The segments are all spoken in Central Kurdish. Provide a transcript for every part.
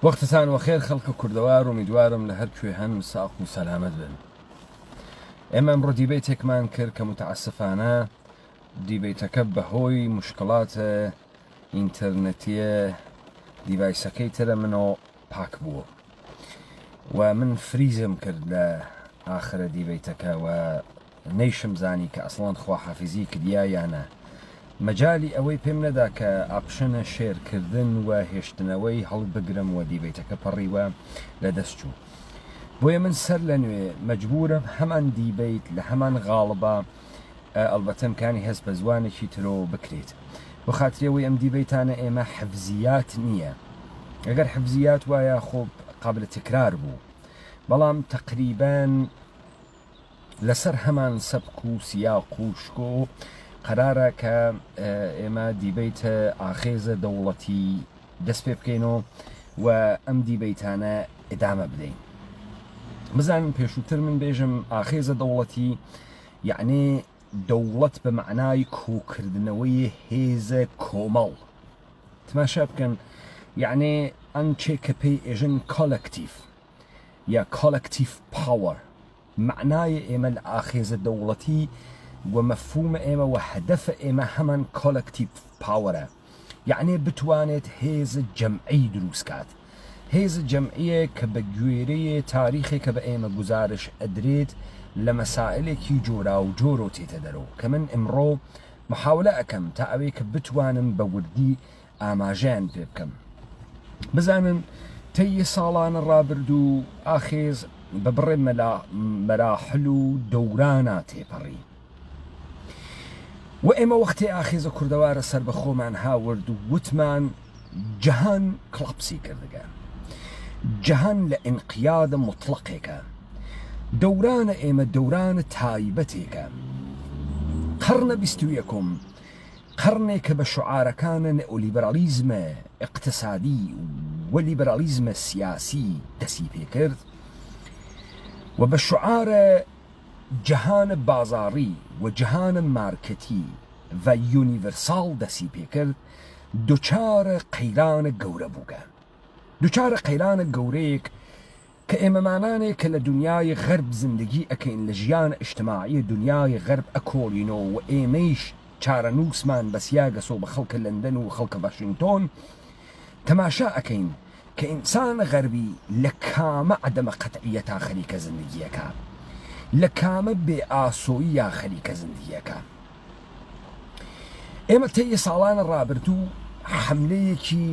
وەختتان وەخێر خەڵکە کوردەوار و میدوارم لە هەر کوێ هەن ساق و سەلامەت بن. ئێمە ئەمڕۆ دیبەیتێکمان کرد کە متعەسفانە دیبەیتەکە بەهۆی مشکڵاتە ئینتەرنێتیە دیڤایسەکەی ترە منەوە پاک بووە و من فریزم کرد لە ئاخرە دیبەیتەکە و نەیشم زانی کە ئەسڵان خواحافیزی کردیا یانە. مەجای ئەوەی پێم نەدا کە ئاپشنە شێرکردن و هێشتنەوەی هەڵبگرم و دیبەیتەکە پەڕیوە لە دەستچوو. بۆیە من سەر لە نوێ مەجبورم هەمان دیبەیت لە هەمان غاڵبە ئەلبەتەمکانی هەست بە زوانێکی ترۆ بکرێت. بۆ خاترەوەی ئەم دیبەیتانە ئێمە حەفزیات نییە. ئەگەر حەفزیات وایە خۆب قابل تکرار بوو، بەڵام تقریبان لەسەر هەمان سەبک و سیاق و شکۆ قرارە کە ئێمە دیبەیتە ئاخێزە دەوڵەتی دەست پێ بکەینەوە و ئەم دیبەیتانە ئێدامە بدەین. بزانن پێشووتر من بێژم ئاخێزە دەوڵەتی یعنی دەوڵەت بە معنای کۆکردنەوەی هێزە کۆمەڵ. تماشا بکەن یعنی ئەنچێ کە پێی ئێژن کۆلەکتیڤ یا کۆلەکتیڤ پاوەر. معنای ئێمە لە ئاخێزە دەوڵەتی و مەفهومە ئێمە و هەدەفە ئێمە هەمان کۆلەکتیڤ پاوەرە، یعنی بتوانێت هێزە جەمعی دروستکات. هێزە جەمعیە کە بە گوێرەیە تاریخی کە بە ئێمە گزارش ئەدرێت لە مەسائلێکی جۆرا و جۆرۆ تێتە دەرەوە کە من ئەمڕۆ محاولە ئەەکەم تا ئەوەی کە بتوانم بە وردی ئاماژیان پێ بکەم. بزانن تەیە ساڵانە ڕابردوو ئاخێز بە بڕێ مەراحل و دەورانە تێپەڕی و ئێمە وەختی ئاخێزە کوردەوارە سەر بە خۆمان هاورد و وتمان جەهان کڵەپسی کردگە، جەهان لە ئینقیادە مطلقێکە، دەورانە ئێمە دەورانە تایبەتێکە. قەرنە 21م قەرنێک کە بە شعارەکانە نێئۆلیبرالیزمە ئیقتصادی و لیبرالیزمە سیاسی دەستی پێ کرد و بە شعارە جەهانە بازاڕی و جەهانە مارکەتی و یونیڤرساڵ دەستی پێ کرد. دووچارە قەیرانە گەورە بووگە، دووچارە قەیرانە گەورەیەک کە ئێمەمانانێک کە لە دنیای غەرب زندگی ئەکەین، لە ژیان ئیجتیماعی دنیای غەرب ئەکۆڵینەوە و ئێمەیش چارە نووسمان بەسیاگەسۆ بە خەڵکە لەندەن و خەڵکە واشنگتۆن تەماشا ئەکەین کە ئینسانە غەربی لە کامە عەدەمە قەتعیەتا خەریکە زندگیەکە، لە کامە بێ ئاسۆییە خەریکە زندگیەکە. ئێمە تەیە ساڵانە ڕابردوو حەملەیەکی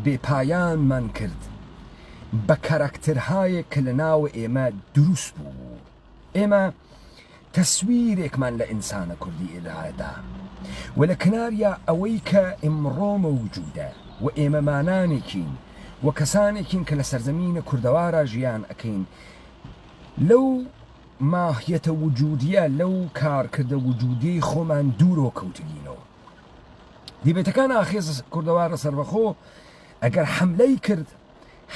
بێپایانمان کرد بە کەرەکتەرهایەک کە لە ناوە ئێمە دروست بوو. ئێمە تەسویرێکمان لە ئینسانە کوردی ئێدادا و لە کناریە ئەوەی کە ئمڕۆ مەوجودە و ئێمەمانانێکین و کەسانێکین کە لە سەرزەمینە کوردەوارە ژیان ئەکەین، لەو ماهیەتە وجودیە لەو کارکردە وجودی خۆمان دوورۆ کەوتگینەوە. دیبێتەکان ئاخێز کوردەوارە سەربەخۆ ئەگەر حەملەی کرد،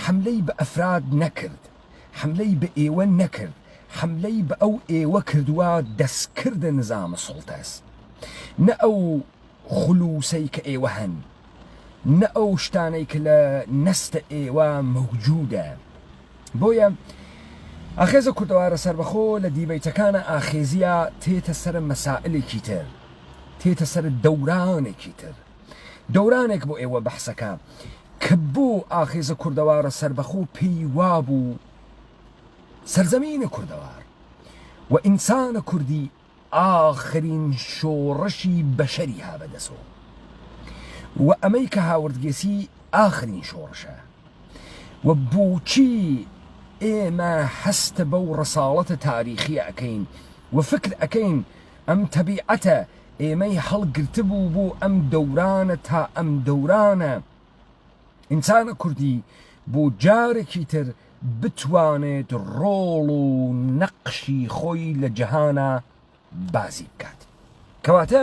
حەملەی بە ئەفراد نەکرد، حەملەی بە ئێوە نەکرد، حەملەی بە ئەو ئێوە کردووە دەستکردە نظامە سوڵتەس، نە ئەو خولوسەی کە ئێوە هەن، نە ئەو شتانەی کە لە نەستە ئێوە مەوجودە. بۆیە ئاخێزە کوردەوارە سەربەخۆ لە دیبەیتەکانە ئاخێزیە تێتە سەر مەسائلێکی تر، تێتە سەر دەورانێکی تر، دەورانێک بۆ ئێوە بەحسەکە کە بۆ ئاخێزە کوردەوارە سەربەخۆ پێی وابوو سەرزەمینە کوردەوار و ئینسانە کوردی ئاخرین شۆڕشی بەشەری هابەدەسۆ و ئەمەی کە هاوردگێسی ئاخرین شۆڕشە و بۆچی ئێمە هەستە بەو ڕەساڵەتە تاریخی ئەکەین و فکر ئەکەین ئەم تەبیعەتە ئێمەی هەڵگرتبوو بۆ ئەم دەورانە تا ئەم دەورانە ئینسانە کوردی بۆ جارێکی تر بتوانێت ڕۆڵ و نەقشی خۆی لە جەهانە بازی بکات. کەواتە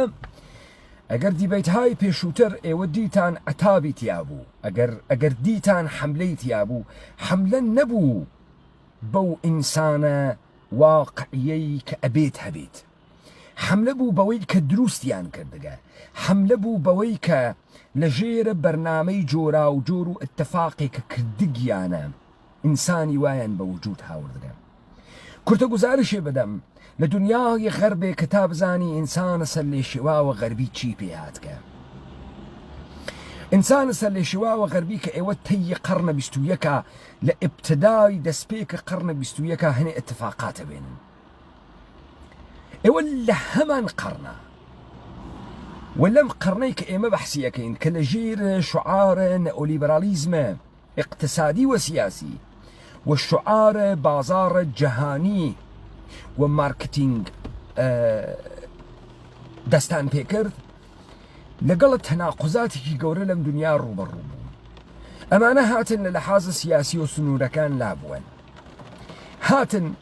ئەگەر دیبەیتهای پێشووتر ئێوە دیتان ئەتابی تیابوو، ئەگەر دیتان حەملەی تیابوو، حەملە نەبوو بەو ئینسانە واقعیەی کە ئەبێت هەبێت، حملە بوو بەوەی کە دروستیان کردگە حملە بوو بەوەی کە لە ژێرە بەرنامەی جۆرا و جۆر و اتفاقی کە کردگیانە ئینسانی وایان بە وجود هاوردگە کورتە گوزارشێ بدەم لە دنیای غەربێ کە تا بزانی ئینسانە سەر لێشێواوە غەربی چی پێهاتکە ئینسانە سەر لێشێواوە غەربی کە ئێوە تەیی قەرنە 21 لە ئیبتدای دەستپێکە قەرنە 21 هەنێ اتفاقاتە بێنن ئێوە لە هەمان قەرنە ولم قرنيك إما بحسيكين كالجير شعار نيوليبراليزم اقتصادي وسياسي والشعار بازار جهاني وماركتينج دستان بيكرد لقل تناقضاتي قورة لم دنيا روبر أمانة هاتن للحاظ سياسي وسنوركان لابوان هاتن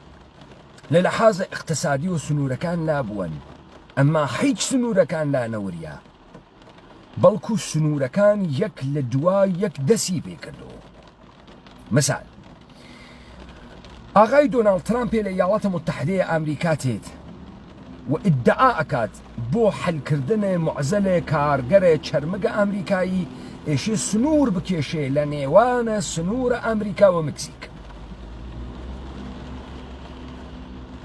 للحاظ اقتصادي وسنوركان لابوان أما حيج سنوركان لا نوريا بلكو سنوركان يك لدوا يك دسي بيكردو مثال آغاي دونالد ترامب للإيالات المتحدة أمريكا تيت وادعاء أكاد بو حل كردن معزلة كارجرة شرمجة أمريكاي إيش سنور بكيشي لنيوان سنور أمريكا ومكسيك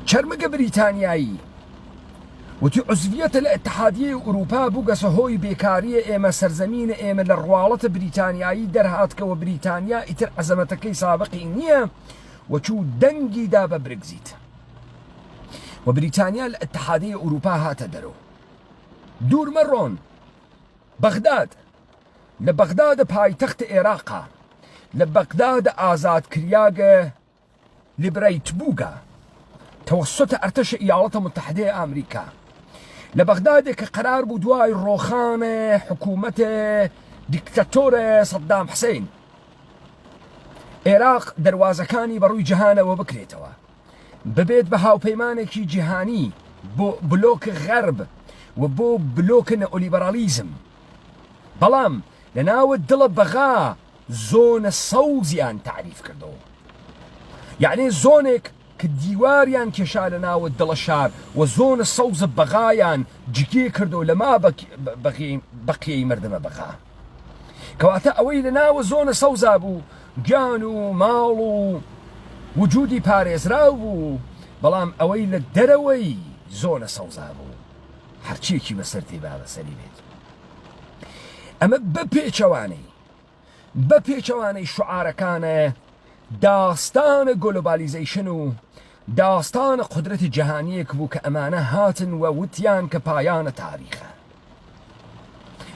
شرمجة بريطانياي وتي عزوية الاتحادية أوروبا بوغا سهوي بيكارية إيما سرزمين إيما للروالة بريطانياي درهاتك وبريطانيا إتر عزمتكي سابقي نية وشو دنجي دابا بريكزيت وبريطانيا الاتحادية أوروبا هاتا درو دور مرون بغداد لبغداد بايتخت إراقا لبغداد آزاد كرياغا لبريت بوغا توسط ارتش ايالات المتحدة امريكا لبغداد كقرار بدواي روخان حكومة ديكتاتور صدام حسين عراق دروازكاني بروي جهانة وبكريتوا ببيت بهاو بيمانكي جهاني بو بلوك غرب وبو بلوك نيوليبراليزم بلام لناو الدل بغا زون الصوزيان تعريف كردو يعني زونك كديواريان كشالنا والدل الشار وزون الصوز بغايان جيكي كردو لما بقي مردم بغا كواتا اويلنا وزون الصوز ابو جانو مالو وجودي باريس راو بلام اويل الدروي زون الصوز ابو هرچيكي بسرتي بابا سليبيت اما ببيچواني شعار كان داستان جلوباليزيشن داستان قدرة جهانية كبو كأمانة هاتن ووتيان كبايان تاريخه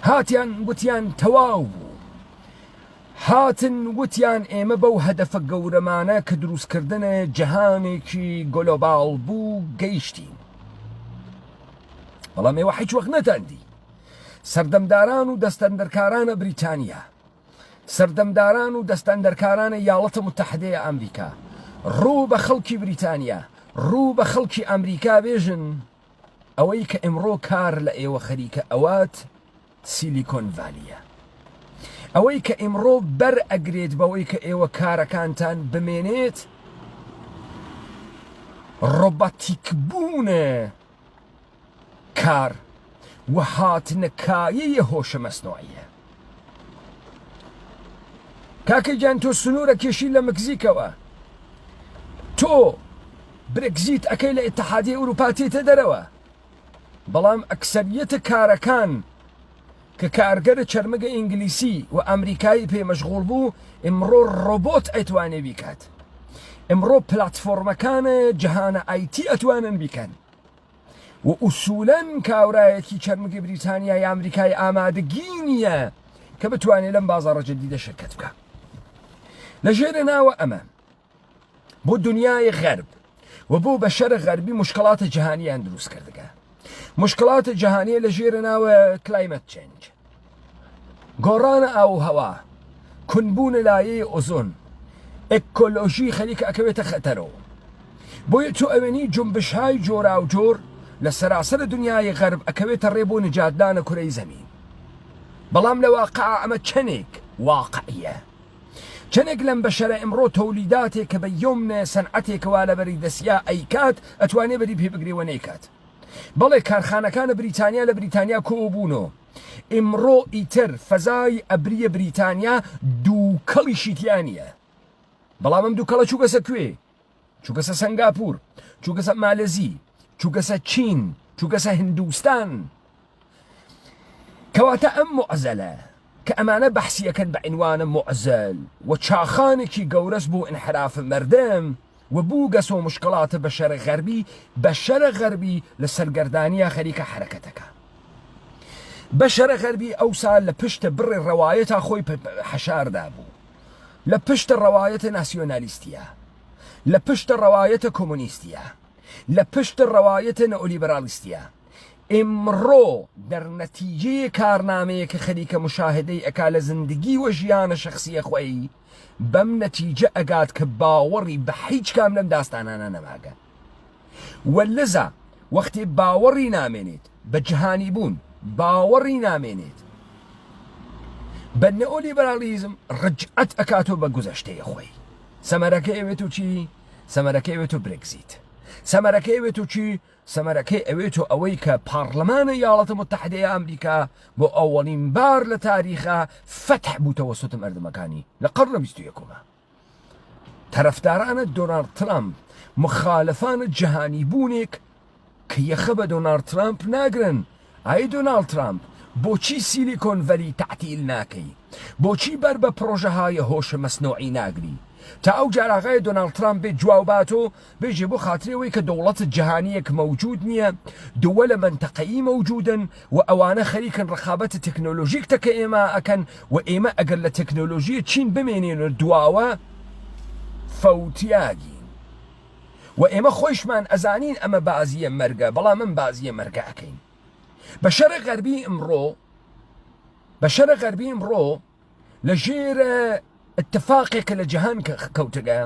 هاتيان وتيان تواو هاتن وتيان ايما بو هدف قورمانا كدروس كردن جهاني كي جلوبال بو جيشتين والله ما وحيش وغنت عندي سردمداران و دستندركاران بريطانيا سردمداران و دستندركاران ايالات متحدة امريكا رو بخلقي بريطانيا رو بخلقي امريكا بيجن اويك امرو كار لأيوة خريكة اوات سيليكون فاليا اويك امرو بر اقريد بويك ايوة كاركانتان بمينيت روباتيك بونه كار وهات نكاية هوش مصنوعية كاكي جان تو سنورة كيشيل لمكزيكوا تو بريكزيت اكيل اتحادية اوروباتي تدروا بلام اكثرية كاركان ككارجر شرمجة انجليسي وامريكاي بي مشغول بو امرو روبوت اتواني بيكات امرو بلاتفورم كان جهانا اي تي اتوانا بيكان وأصولاً كاورايتي شرمجة بريطانيا يا أمريكاي آمادگينيا كبتواني لم بازار جديدة شركت بك لجيرنا وأمام بو دنياي غرب وبو بشر غربي مشكلات جهانية اندروس كردك مشكلات جهانية لجيرنا وكلايمت تشينج قرانا أو هوا كنبون لاي أوزون اكولوجي خليك أكويت خطرو بو يتو أمني جنبش هاي جورا وجور لسراسر دنياي غرب أكويت الريبو نجادلان كري زمين بلام لواقع أما تشنك واقعية تشنك لم بشر امرو توليداتك بيومنا صنعتك ولا بريد سيا أيكات أتواني بري بقري ونيكات بەڵێ کارخانەکانە بریتانیا لە بریتانیا کۆبوونەوە ئمڕۆ ئیتر فەزای ئەبریە بریتانیا دووکەڵیشی تیانە بەڵام ئەم دووکەڵە چووکەسە کوێ چووکەسە سنگاپور چووکەسە مالەزی چووکەسە چین چووکەسە هندوستان کەواتە ئەم معزەلە کە ئەمانە بەحسیەکەن بە عنوانە معزەل و چاخانێکی گەورەس بۆ ئینحراف مەردەم و بوو گەسۆ مشکڵاتە بە شەرق غەربی بە شەرق غەربی لە سەرگەردانیە خەریکە حرەکەتەکە بە شەرق غەربی ئەوسا لە پشتە بڕێ ڕەوایەتە خۆی حەشاردا بوو لە پشتە ڕەوایەتە ناسیۆنالیستیە لە پشتە ڕەوایەتە کۆمونیستیە لە پشتە ڕەوایەتە نەئۆلیبرالیستیە ئمڕۆ دەرنەتیجەیە کارنامەیە کە خەریکە مشاهدەی ئەکا لە زندگی و ژیانە شخصیە خۆی بەم نەتیجە ئەگات کە باوەڕی بە هیچ کام لەم داستانانە نەماگە وەلەزە وەختی باوەڕی نامێنێت بە جیهانی بوون باوەڕی نامێنێت بە نەئۆلیبرالیزم ڕجعەت ئەکاتۆ بە گوزەشتەیە خۆی سەمەرەکە ئەوێت و چی سەمەرەکە ئەوێت و برێکزیت سەمەرەکە ئەوێت و چی سەمەرەکەی ئەوێت و ئەوەی کە پارلەمانە یاڵەتە متحدەیە ئەمریکا بۆ ئەوەڵین بار لە تاریخە فتح بووتەوە سوتە مەردەمەکانی لە قەرنە 21ەمە تەرەفدارانە دۆناڵد ترامپ مخالفانە جیهانی بوونێک کە یەخە بە دۆناڵد ترامپ ناگرن ئای دۆناڵد ترامپ بۆچی سیلیکۆن ڤەلی تعتیل ناکەی بۆچی بەر بە پرۆژەهای هۆشە مەسنوعی ناگری تا ئەو جاراغای دۆناڵد ترامپ بێت جواباتۆ بێژێ بۆ خاترەوەی کە دەوڵەت جیهانیەک مەوجود نییە دووەلە منتەقەیی مەوجودن و ئەوانە خەریکن ڕەخابەتە تەکنۆلۆژیکتە کە ئێمە ئەکەن و ئێمە ئەگەر لە تەکنۆلۆژیە چین بمێنێنە دواوە فەوتیاگین و ئێمە خۆشمان ئەزانین ئەمە بازیە مەرگە بەڵام من بازیە مەرگە ئەەکەین بە شەرق غەربی ئمڕۆ لە ژێرە اتفاقێکە لە جیهان کەوتگە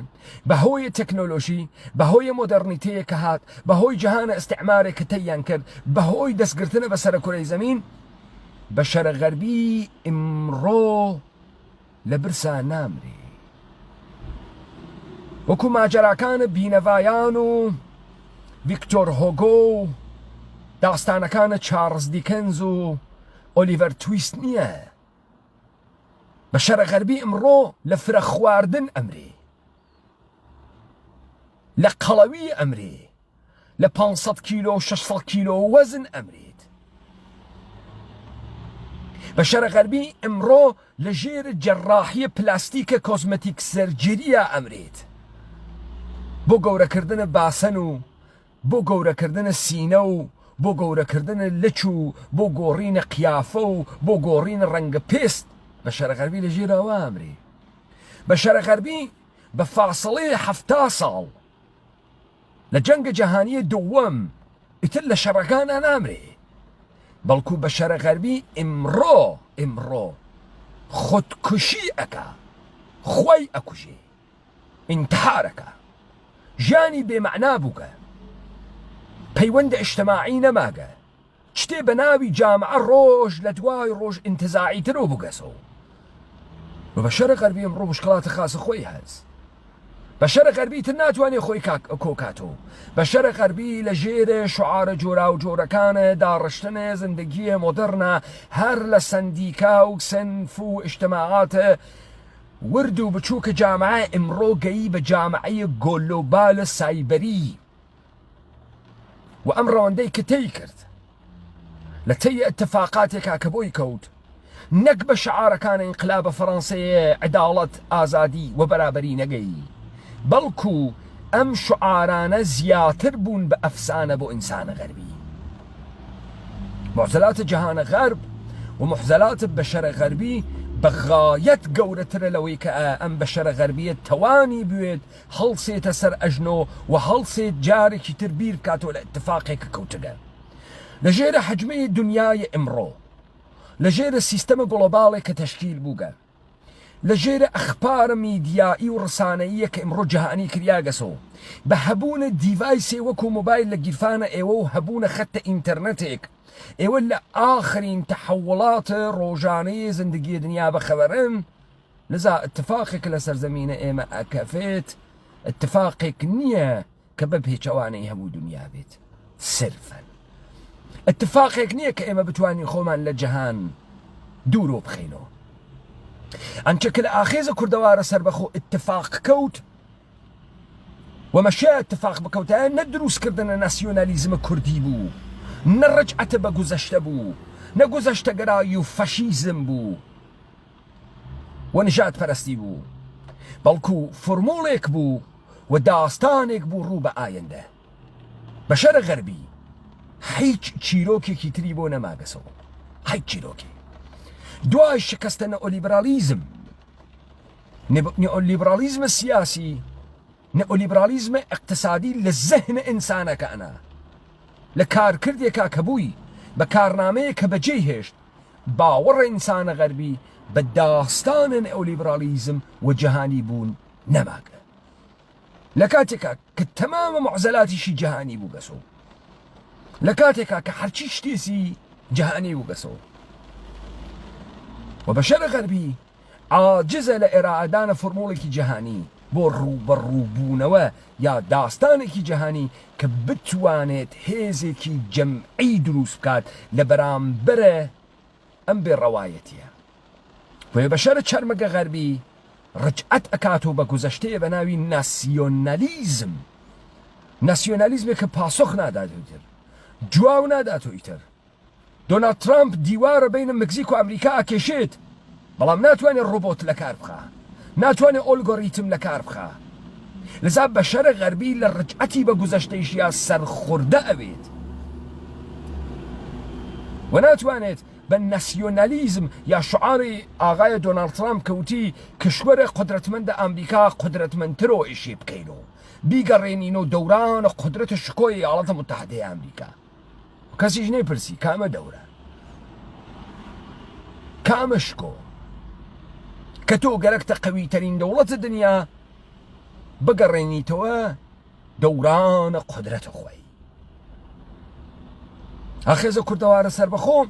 بەهۆی تەکنۆلۆژی بەهۆی مۆدەرنیتەیە کە هات بەهۆی جیهانە ئیستعمارێک کە تەیان کرد بەهۆی دەستگرتنە بە سەرکوڕەی زەمین بە شەرق غەربی ئمڕۆ لە برسا نامرێ وەکو ماجەراکانە بینەڤایان و ڤیکتۆر هۆگۆ و داستانەکانە چارلز دیکەنز و ئۆلیڤەر تویست نییە بە شەرق غەربی ئمڕۆ لە فرە خواردن ئەمرێ لە قەڵەوی ئەمرێ لە 500 کیلۆ 600 کیلۆ وەزن ئەمرێت بە شەرق غەربی ئمڕۆ لە ژێر جەڕاحیە پلاستیکە کۆزمەتیک سەرجریە ئەمرێت بۆ گەورەکردنە باسەن و بۆ گەورەکردنە سینە و بۆ گەورەکردنە لچ و بۆ گۆڕینە قیافە و بۆ گۆڕینە ڕەنگە پێست بە شەرق غەربی لە ژێرەوە ئەمرێ بە شەرق غەربی بە فاسڵەیە 70 ساڵ لە جەنگە جەهانیە دووەم ئیتر لە شەڕەکانە نامرێ بەڵکو بە شەرق غەربی ئمڕۆ خودکوشی ئەکا خۆی ئەکوژێ ئینتحارەکە ژیانی بێمەعنا بووکە پەیوەندە ئیجتیماعی نەماگە شتێ بە ناوی جامعە ڕۆژ لە دوای ڕۆژ ئینتزاعی ترۆ بگەسەوە و بە شەرق غەربی ئمڕۆ مشکڵاتە خاسە خۆی هەز بە شەرق غەربی تر ناتوانێت خۆی کۆکاتەوە بە شەرق غەربی لە ژێرە شعارە جۆرا و جۆرەکانە داڕشتنە زندگیە مۆدەرنە هەر لە سندیکا و سنف و ئیجتیماعاتە ورد و بچووکە جامعە ئمڕۆ گەیی بە جامعەیە گۆلۆبالە سایبەری و ئەم ڕەوەندەی کە تێی کرد لە تەی ئەتفاقاتێکا کە بۆی کەوت نەک بە شعارەکانە ئینقلابە فەڕەنسەیە عەداڵەت ئازادی و بەرابەری نەگەی بەڵکو ئەم شعارانە زیاتر بوون بە ئەفسانە بۆ ئینسانە غەربی معزەلاتە جیهانە غەرب و محزەلاتە بە شەرق غەربی بەغایەت گەورەترە لەوەی کە ئەم بە شەرق غەربیە توانی بوێت هەڵسێتە سەر ئەژنۆ و هەڵسێت جارێکی تر بیر کاتۆ لە ئەتفاقێکە کەوتگە لە ژێرە حەجمەی دنیای ئمڕۆ لە ژێرە سیستەمە گڵۆباڵێک کە تەشکیل بووگە لە ژێرە ئەخبارە میدیایی و ڕسانەییە کە ئمڕۆ جیهانی کریاگەسەوە بە هەبوونە دیڤایسێ وەکو مۆبایل لە گیرفانە ئێوە و هەبوونە خەتە ئینتەرنێتێک ئێوە لە ئاخرین تەحوڵاتە ڕۆژانەی زندگی دنیا بەخەبەرن لەذا اتفاقێک لە سەرزەمینە ئێمە ئەکەفێت اتفاقێک نییە کە بە پێچەوانەی هەموو دنیا بێت سرفەن اتفاقێک نییە کە ئێمە بتوانین خۆمان لە جەهان دوورۆ بخەینەوە ئەنچە کە لە ئاخێزە کوردەوارە سەربەخۆ اتفاق کەوت ومەشە اتفاق بکەوتە نە دروستکردنە ناسیۆنالیزمە کوردی بوو نە ڕەجعەتە بە گوزەشتە بوو نە گوزەشتەگەرایی و فەشیزم بوو و نژاد پەرستی بوو بەڵکو فۆرمۆڵێک بوو و داستانێک بوو ڕوو بە ئایندە بە شەرە غەربی هیچ چیرۆکێکی تری بۆ نەماگەسەوە هیچ چیرۆکی دوای شکستە نئۆلیبرالیزمە سیاسی نئۆلیبرالیزمە اقتصادی لە زەهنە ئینسانەکانە لە کارکردێکا کە بووی بە کارنامەیە کە بەجێ هێشت باوەڕە ئینسانە غەربی بە داستانە نئۆلیبرالیزم و جەهانی بوون نەماگە لە کاتێکا کە تەمامە معزەلاتیشی جەهانی بوو بەسەوە لە کاتێکا کە هەرچی شتێسی جەهانی بوو بەسەوە و بە شەرە غەربی عاجزە لە ئێرائەدانە فۆرمۆڵێکی جەهانی بۆ ڕووبەڕووبوونەوە یا داستانێکی جەهانی کە بتوانێت هێزێکی جەمعی دروست بکات لە بەرامبەرە ئەم بێڕەوایەتیە بۆیە بە شەرە چەرمەگە غەربی ڕجعەت ئەکاتەوە بە گوزەشتەیە بە ناوی ناسیۆنالیزم ناسیۆنالیزمێک کە پاسۆخ ناداتۆیتر جواو ناداتۆ ئیتر دۆنالد ترامپ دیوارە بینە مەکزیک و ئەمریکا ئاکێشێت بەڵام ناتوانێت ڕۆبۆت لە کار بخە ناتوانێت ئۆلگۆریتم لە کار بخە لەذا بە شەرە غەربی لە ڕجعەتی بە گوزەشتەیشیا سەرخوردە ئەوێت و ناتوانێت بە ناسیۆنالیزم یا شعاری ئاغای دۆنالد ترامپ کەوتی کشوەرە قودرەتمەندە ئەمریکا قودرەتمەندترۆ ئیشی بکەینەوە بیگەڕێنینەوە دەورانە قودرەتە شکۆی ئیاڵەتە متحدەی ئەمریکا کەسیش نەیپرسی کامە دەورە کامە شکۆ کە تۆ گەرەکتە قەویترین دەوڵەتە دنیا بگەڕێنیتەوە دەورانە قودرەتە خۆی ئاخێزە کوردەوارە سەربەخۆ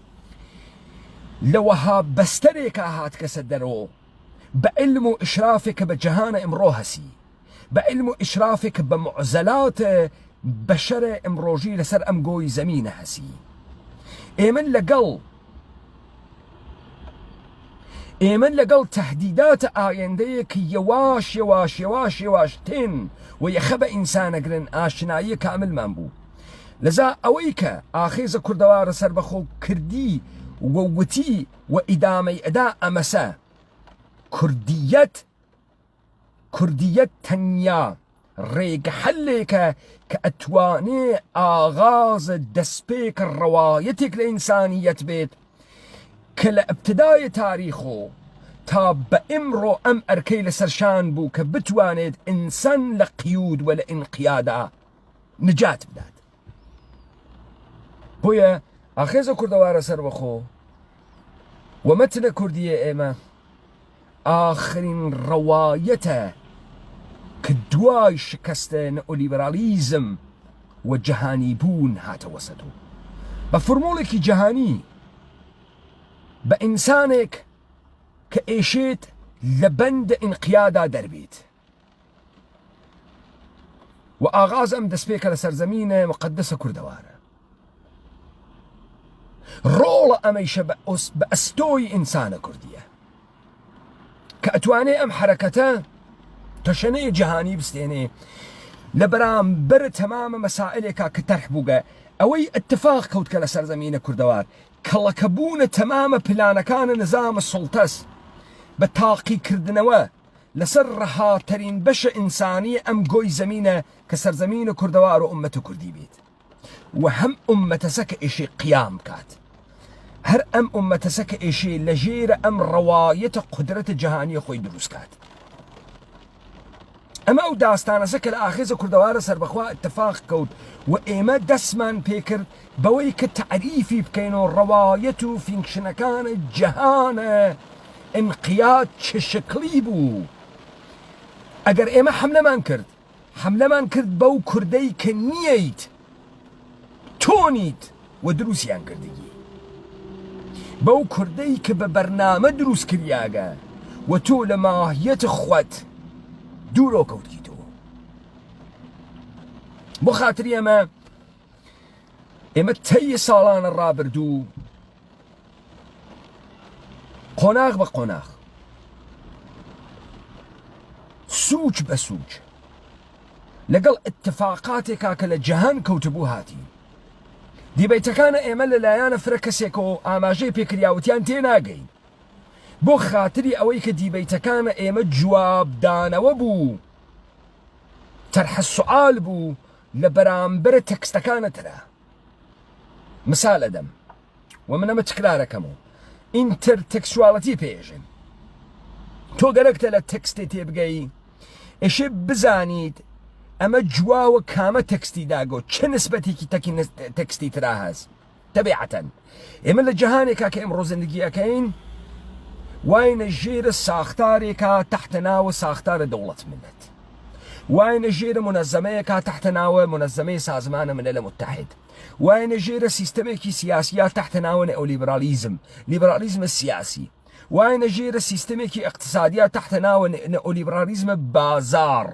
لەوەها بەستەرێکە هات کەسە دەرەوە بە علم و ئشرافێکە بە جەهانە ئەمڕۆ هەسی بە علم و ئشرافێکە بە معزەلاتە بەشەرە ئەمڕۆژی لەسەر ئەم گۆی زەمینە هەسی ئێمن لەگەڵ تەهدیداتە ئایندەیەکی یەواش تێن و یەخە بە ئینسانەگرن ئاشنایی کاملمان بوو لەذا ئەوەی کە ئاخێزە کوردەوارە سەربەخۆ کردی وەوتی و ئیدامەی ئەدا ئەمەسە کوردیەت تەنیا ڕێگە حەلێکە کە ئەتوانێ ئاغازە دەستپێکە ڕەوایەتێک لە ئینسانیەت بێت کە لە ئەبتدای تاریخۆ تا بە ئیمڕۆ ئەم ئەرکەی لەسەرشان بوو کە بتوانێت ئینسان لە قیود و لە ئینقیادا نجات بدات بۆیە ئاخێزە کوردەوارە سەربەخۆ و مەتنە کوردیە ئێمە ئاخرین ڕەوایەتە کە دوای شکستە نئۆلیبرالیزم و جەهانی بوون هاتەوە سەدۆ بە فۆرمۆڵێکی جەهانی بە ئینسانێک کە ئێشێت لە بەندە ئینقیادا دەربێت و ئاغاز ئەم دەستپێکە لە سەرزەمینە مقدسە کوردەوارە ڕۆڵە ئەمەیشە بە ئەستۆی ئینسانە کوردیە کە ئەتوانێ ئەم حرەکەتە تەشەنەی جەهانی بستێنێ لە بەرامبەر تەمامە مەسائلێکا کە تەرح بووگە ئەوەی اتفاق کەوت کە لە سەرزەمینە کوردەوار کەڵەکەبوونە تەمامە پلانەکانە نظامە سوڵتەس بە تاقیکردنەوە لەسەر ڕەهاتەرین بەشە ئینسانی ئەم گۆی زەمینە کە سەرزەمینە کوردەوار و ئومەتە کوردی بێت و هەم ئومەتەسە کە ئێشێ قیام بکات هەر ئەم ئومەتەسە کە ئێشێ لە ژێرە ئەم ڕەوایەتە قودرەتە جەهانی خۆی دروست کات ئەمە ئەو داستانەسە کە لە ئاخێزە کوردەوارە سەربەخوا اتفاق کەوت و ئێمە دەستمان پێکرد بەوەی کە تعریفی بکەینەوە ڕەوایەت و فینکشنەکانە جەهانە ئینقیاد چه شکلی بوو ئەگەر ئێمە حملەمان کرد بەو کوردەی کە نییەیت تۆنیت و دروستیان کردگی بەو کوردەی کە بە بەرنامە دروست کریاگە و تۆ لە ماهیەت خۆت دوورۆ کەوتیتەوە بۆ خاتری ئەمە ئێمە تەی ساڵانە ڕابردوو قۆناغ بە قۆناغ سوچ بە سوچ لەگەڵ اتفاقاتێکا کە لە جەهان کەوتبوو هاتی دیبەیتەکانە ئێمە لەلایەنە فرە کەسێکەوە ئاماژەی پێکریاوتیان تێناگەین بۆ خاتری ئەوەی کە دیبەیتەکانە ئێمە جوابدانەوە بوو تەرحە سوعال بوو لە بەرامبەرە تەکستەکانەترا مثال ئەدەم و من ئەمە تکرارەکەمەوە ئینتەرتێکسواڵەتی پێژن تۆ گەرەکتە لە تەکستی تێبگەی ئێشێ بزانیت ئەمە جواوە کامە تەکستی داگۆ چه نسبەتێکی تەکستی ترا هەست تەبیعەتەن ئێمە لە جەهانێکا کە ئێمڕۆ زندگیەکەین واینە ژێرە ساختارێکا تەحتە ناوە ساختارە دەوڵەت ملت واینە ژێرە منەزەمەیەکا تەحتە ناوە منەزەمەی سازمانە ملل متحد واینە ژێرە سیستەمێکی سیاسیە تەحتە ناوە نێئۆلیبرالیزم لیبرالیزمە سیاسی واینە ژێرە سیستەمێکی اقتصادیە تەحتە ناوە نێئۆلیبرالیزمە بازار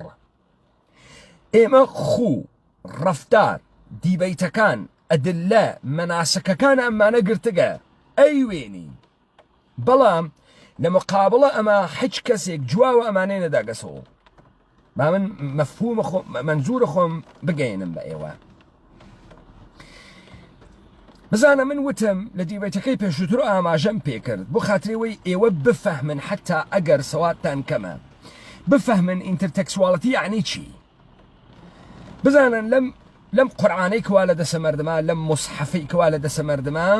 ئێمە خوو ڕەفتار دیبەیتەکان ئەدلە مەناسکەکان ئەمانە گرتگە ئەیوێنی بەڵام لە مقابڵە ئەمە هیچ کەسێک جواوە ئەمانەی نەداگەسەوە با من مەفهومە منزورە خۆم بگەێنم بە ئێوە بزانە من وتم لە دیبەیتەکەی پێشووتر ئاماژەم پێکرد بۆ خاترەوەی ئێوە بفەهمن حتا ئەگەر سەواتتان کەمە بفەهمن ئینتەرتێکسواڵەتی یعنی چی بزانن لەم قورعانەی کوا لە دەسە مەردما لەم مصحەفەی کوا لە دەسە مەردما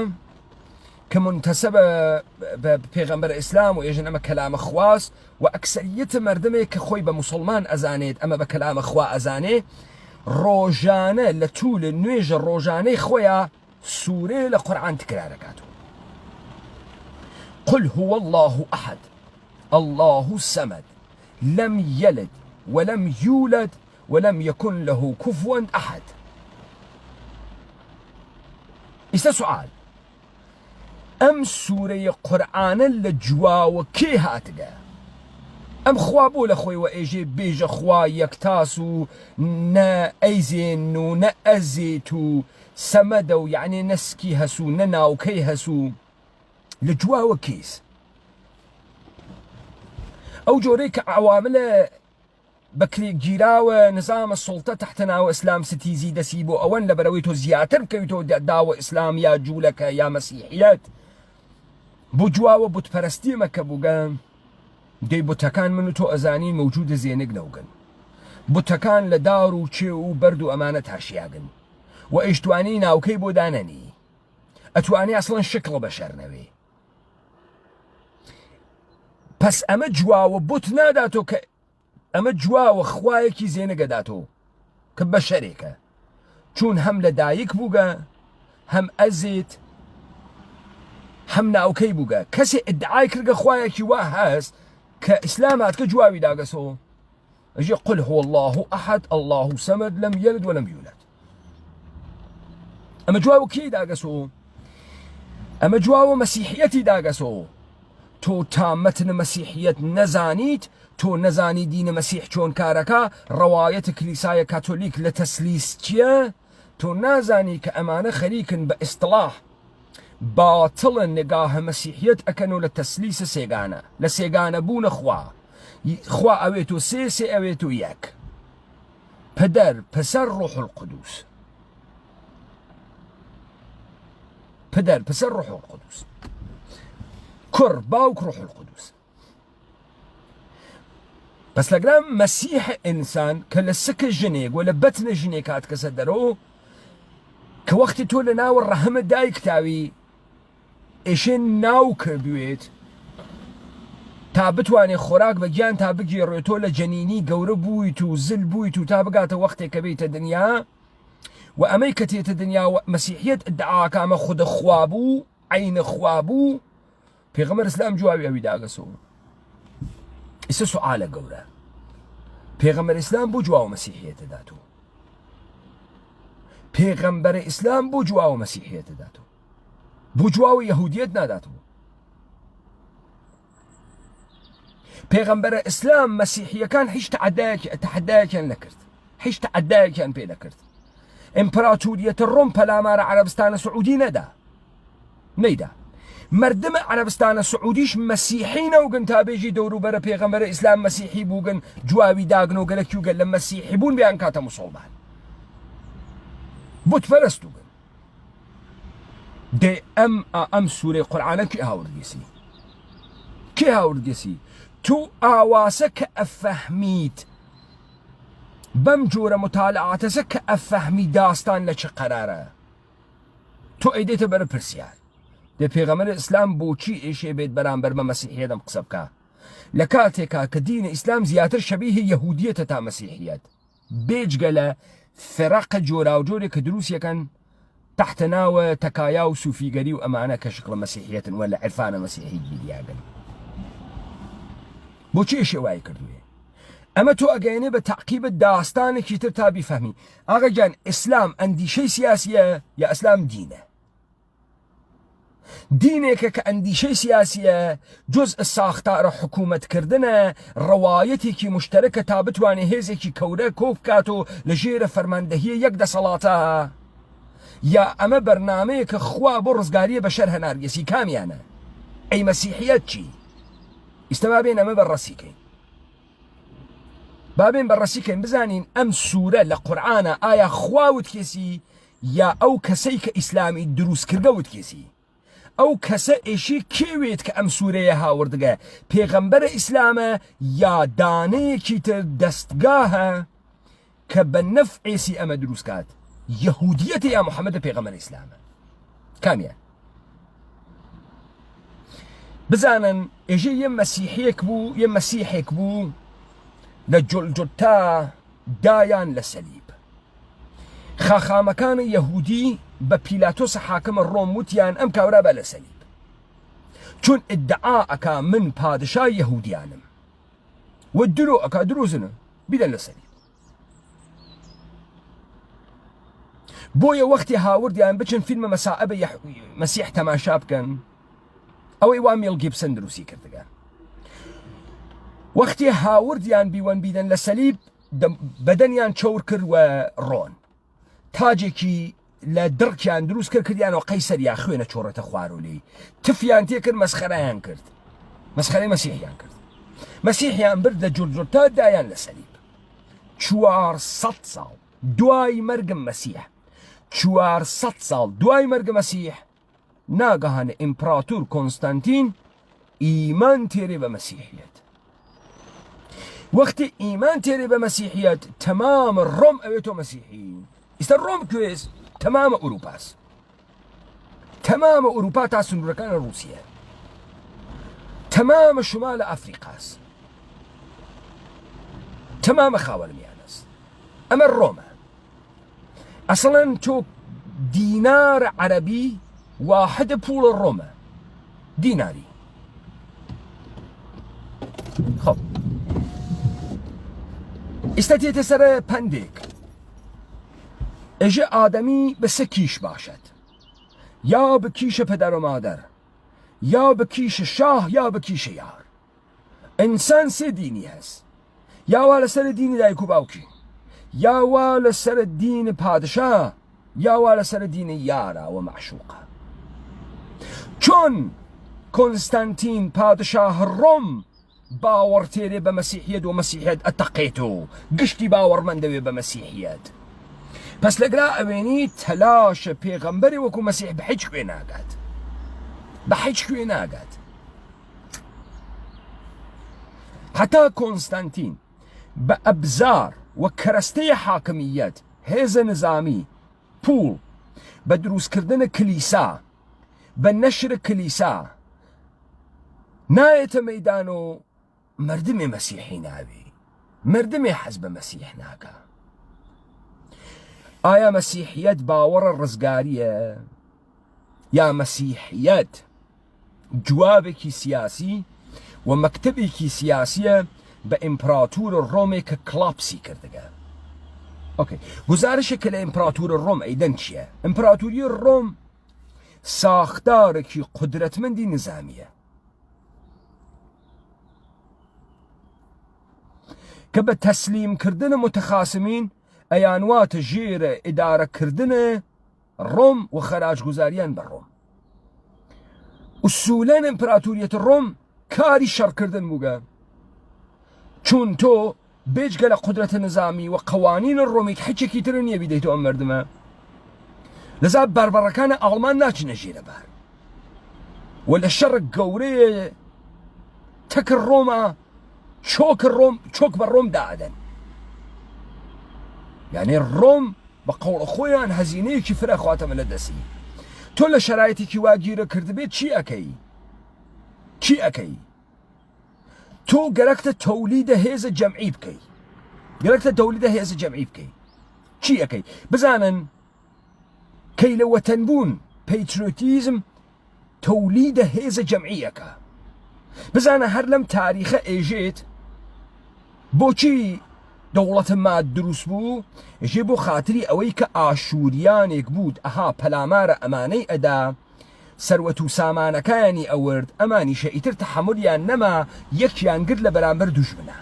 کە منتەسەب بە پێغەمبەر ئیسلام و ئێژن ئەمە کەلامە خواست و ئەکسەریەتە مەردمێک کە خۆی بە موسڵمان ئەزانێت ئەمە بە کەلامە خوا ئەزانێ ڕۆژانە لە توول نوێژە ڕۆژانەی خۆیان سوورێ لە قورعان تکرارەکاتەوە قل هو الله أحد الله الصمد لم يلد ولم يولد ولم يكن له كفوا أحد إسا سؤال أم سورة قرآن لجواو كي هاتقا أم خوابو لخوي وإيجي بيج خوا يكتاسو نا أيزينو نا أزيتو سمدو يعني نسكي هسو نناو كي هسو لجواو كيس أو جوريك عوامل بكريك جيراوة نظام السلطة تحت ناو إسلام ستيزي دسيبو أوان لبرويتو زياتر كويتو داو إسلام يا جولك يا مسيحيات بجواوة بوتپرستی مكبوغان دي بوتكان منو تو أزاني موجود زينق نوغن بوتكان لدارو چيو بردو أمانة هاشياغن وإشتواني ناوكي بودانني أتواني أصلا شكل بشر نوي بس أما جواوة بوت ناداتو ئەمە جواوە خوایەکی زێنەگە داتۆ کە بەشەرێکە چون هەم لە دایک بووگە هەم ئەزێت هەم ناوکەی بووگە کەسێ ئیدعای کردگە خوایەکی وا هەست کە ئیسلام هاتکە جواوی داگەسەوە ئەژێ قل هو الله أحد الله الصمد لم يلد ولم يولد ئەمە جواوە کێی داگەسەوە ئەمە جواوە مەسیحیەتی داگەسەوە تۆ تا مەتن مەسیحیەت نەزانیت تۆ نەزانی دینە مەسیح چۆن کارەکە ڕەوایەتە کلیسایە کاتۆلیک لە تەسلیس چییە تۆ نازانی کە ئەمانە خەریکن بە ئیستلاح باتڵن نگاهە مەسیحیەت ئەکەن و لە تەسلیسە سێگانە لە سێگانە بوونە خوا ئەوێت و سێ ئەوێت و یەک پەدەر پەسەر ڕۆح القودوس پەدەر پەسەر ڕۆح القودوس كر باوك روح القدس بس لقرام مسيح إنسان كالسك الجنيق ولا بتن الجنيكات كسدرو كوقت تولى ناو الرحمة دايك تاوي إيشين ناو كربيويت تابتواني خوراك بجيان تابجي رويتو لجنيني قور بويتو زل بويتو تابقات وقت كبيت الدنيا وأميكتية الدنيا مسيحية ادعاء كاما خد خوابو عين خوابو پێغەمبەر ئیسلام جوابی ئەوی داگەسەوە ئیسا سوعالە گەورە پێغەمبەر ئیسلام بۆ جواوە مەسیحیەتە داتەوە پێغەمبەر ئیسلام بۆ جواوە مەسیحیەتە داتەوە بۆ جواوە یەهودیەت ناداتەوە پێغەمبەر ئیسلام مەسیحیەکان هیچ تەحەدایەکیان نەکرد هیچ تەحەدایەکیان پێ نەکرد ئیمپراتوریەتە ڕۆم پەلامارە عەرەبستانە سعودی نەیدا مردم عەرەبستانە سعودیش مەسیحی نەوگن تا بێژی دەوروبەرە پێغەمبەرە ئیسلام مەسیحی بووگن جواوی داگن و گەلەکی و گەل لە مەسیحی بوون بیان کاتە موسڵمان بتپەرست بووگن دێ ئەم سوورەی قورئانە کێ هاوردگەسی تو ئاواسە کە ئەفەحمیت بەم جۆرە متالعاتەسە کە ئەفەحمی داستان لە چ قەرارە تۆ ئەیدێتە بەرە پرسیار دێ پێغەمبەرە ئیسلام بۆچی ئێشێ بێت بەرامبەر بە مەسیحیەت ئەم قسە بکە لە کاتێکا کە دینە ئیسلام زیاتر شەبیهی یەهودیەتە تا مەسیحیەت بێجگە لە فێڕەقە جۆراوجۆرێک کە دروستیەکەن تحت ناوە تەکایا و سوفیگەری و ئەمانە کە شکڵە مەسیحیەتن وە لە عرفانە مەسیحی گیریاگەن بۆچی ئێشێ وای کردوێ ئەمە تۆ ئەگەیەنێ بە تەعقیبت داستانێکی تر تا بیفەهمی ئاغا گیان ئیسلام ئەندیشەی سیاسیە یا ئیسلام دینە دینێکە کە ئەندیشەی سیاسیە جزء ساختارە حکوومەتکردنە ڕەوایەتێکی مشتەرەکە تا بتوانێ هێزێکی کەورە کۆ بکات و لە ژێرە فەرماندەهیە یەک دەسەڵاتە یا ئەمە بەرنامەیە کە خوا بۆ ڕزگاریە بەشەر هەنارگەسی کامیانە ئەی مەسیحیەت چی ئیستا بابێن ئەمە بەڕەسیکەین بابێن بەڕەسیکەین بزانین ئەم سوورە لە قورئانە ئایا خوا وتکێسی یا ئەو کەسەی کە ئیسلامی دروست کردە وتکێسی ئەو کەسە ئێشی کێوێت کە ئەم سوورەیە هاوردگە پێغەمبەرە ئیسلامە یا دانەیەکی تر دەستگاهە کە بە نەفعێسی ئەمە دروست کات یەهودیەتە یا محەممەدە پێغەمبەرە ئیسلامە کامیان بزانن ئێژێ یە مەسیحێک بوو لە جۆلجۆتا دایان لە سەلیب خاخامەکانی یەهودی بە پیلاتۆس حاکمە ڕۆم وتیان ئەم کاورا بە لە سەلیب چون ئیدعا ئەکا من پادشای یەهودیانم و درۆ ئەکا درۆزنە بیدەن لە سەلیب بۆیە وەختی هاوردیان بچن فیلمە مەسائبە مەسیح تەماشا بکەن ئەوەی وا میڵ گیبسن دروستی کردگە وەختی هاوردیان بیوەن بیدەن لە سەلیب بەدەنیان چەور کرد و ڕۆن تاجێکی لە دڕکیان دروست کردیانەوە قەیسەریا خوێنە چۆڕەتە خوارۆلەی تفیان تێ کرد مەسخەرەیان کرد مەسخەرەی مەسیحیان کرد مەسیحیان برد لە جۆلجۆتا دایان لە سەلیب 400 ساڵ دوای مەرگم مەسیح 400 ساڵ دوای مەرگە مەسیح ناگەهانە ئیمپراتور کۆنستانتین ئیمان تێرێ بە مەسیحیەت وەختی ئیمان تێرێ بە مەسیحیەت تەمامە ڕۆم ئەوێتۆ مەسیحی ئیستا ڕۆم کوێز تەمامە ئوروپاس تەمامە ئوروپا تا سنوورەکانە رووسیە تەمامە شمالە ئەفریقاس تەمامە خاوەنمیانەس ئەمە ڕۆمە ئەسڵەن تۆ دینار عەرەبی واحدە پوڵە ڕۆمە دیناری خۆ ئێستا تێتە سەرە پەندێک ئێژە ئادەمی بە سە کیش باشد یا بە کیشە پەدەر و مادەر یا بە کیشە شاه یا بە کیشە یار ئینسان سێ دینی هەست یاوا لەسەر دینی دایک و باوکی یاوا لەسەر دینی پادشا یاوا لەسەر دینی یارە و معشوقە چۆن کۆنستانتین پادشاه ڕۆم باوەڕ تێرێ بە مەسیحیەت و مەسیحیەت ئەتەقێت و گشتی باوەڕمەندەوێ بە مەسیحیەت پس لەگرا ئەوێنی تەلاشە پێغەمبەری وەکو مەسیح بە هیچ کوێ ناگات بە هیچ کوێ ناگات هەتا کۆنستانتین بە ئەبزار و کەرەستەی حاکمیەت هێزە نظامی پوڵ بە دروستکردنە کلیسا بە نەشرە کلیسا نایەتە مەیدان و مردمێ مەسیحی ناوی مردمێ حەز بە مەسیح ناکە ئایا مەسیحیەت باوەڕە ڕزگاریە یا مەسیحیەت جوابێکی سیاسی و مەکتەبێکی سیاسیە بە ئیمپراتورە ڕۆمێک کە کلاپسی کردگە گزارشێک کە لە ئیمپراتورە ڕۆم ئەیدەن چییە؟ ئیمپراتوری ڕۆم ساختارێکی قودرەتمەندی نظامیە کە بە تەسلیمکردنە متەخاسمین ئەیانواتە ژێرە ئیدارەکردنە ڕۆم و خەراجگوزاریان بە ڕۆم. ئوسوولەن ئیمپراتوریەتی ڕۆم کاری شەڕکردن بووگە، چون تۆ بێجگە لە قودرەتە نظامی و قەوانینە ڕۆمیت حچێکی تر نییە بیدەیتەوە ئەم مردمە، لەذا بەربەڕەکانە ئاڵمان ناچنە ژێرە بار و لە شەڕ گەورەیە تەکر ڕۆمە چۆک بە ڕۆم دائەدەن. یعنی ڕۆم بە قەوڵە خۆیان هەزینەیەکی فرە خواتەمە لە دەستی. تۆ لە شەرایەتێکی واگیرە کردبێت چی ئەەکەی؟ چی ئەەکەی؟ تۆ گەرەکتە تەولیدە هێزە جەمعی بکەی، گەرەکتە تەولیدە هێزە جەمعی بکەی. چی ئەەکەی؟ بزانن کەی لە وەتەنبوون پەیتریۆتیزم تەولیدە هێزە جەمعیەکە. بزانە هەر لەم تاریخە ئێژێت بۆچی دەوڵەتە ماد دروست بوو؟ ژێ بۆ خاتری ئەوەی کە ئاشوریانێک بوود ئەها پەلامارە ئەمانەی ئەدا سەروەت و سامانەکانی ئەورد، ئەمانیشە ئیتر تەحەمولیان نەما یەکیان گرت لە بەرامبەر دوژمنە.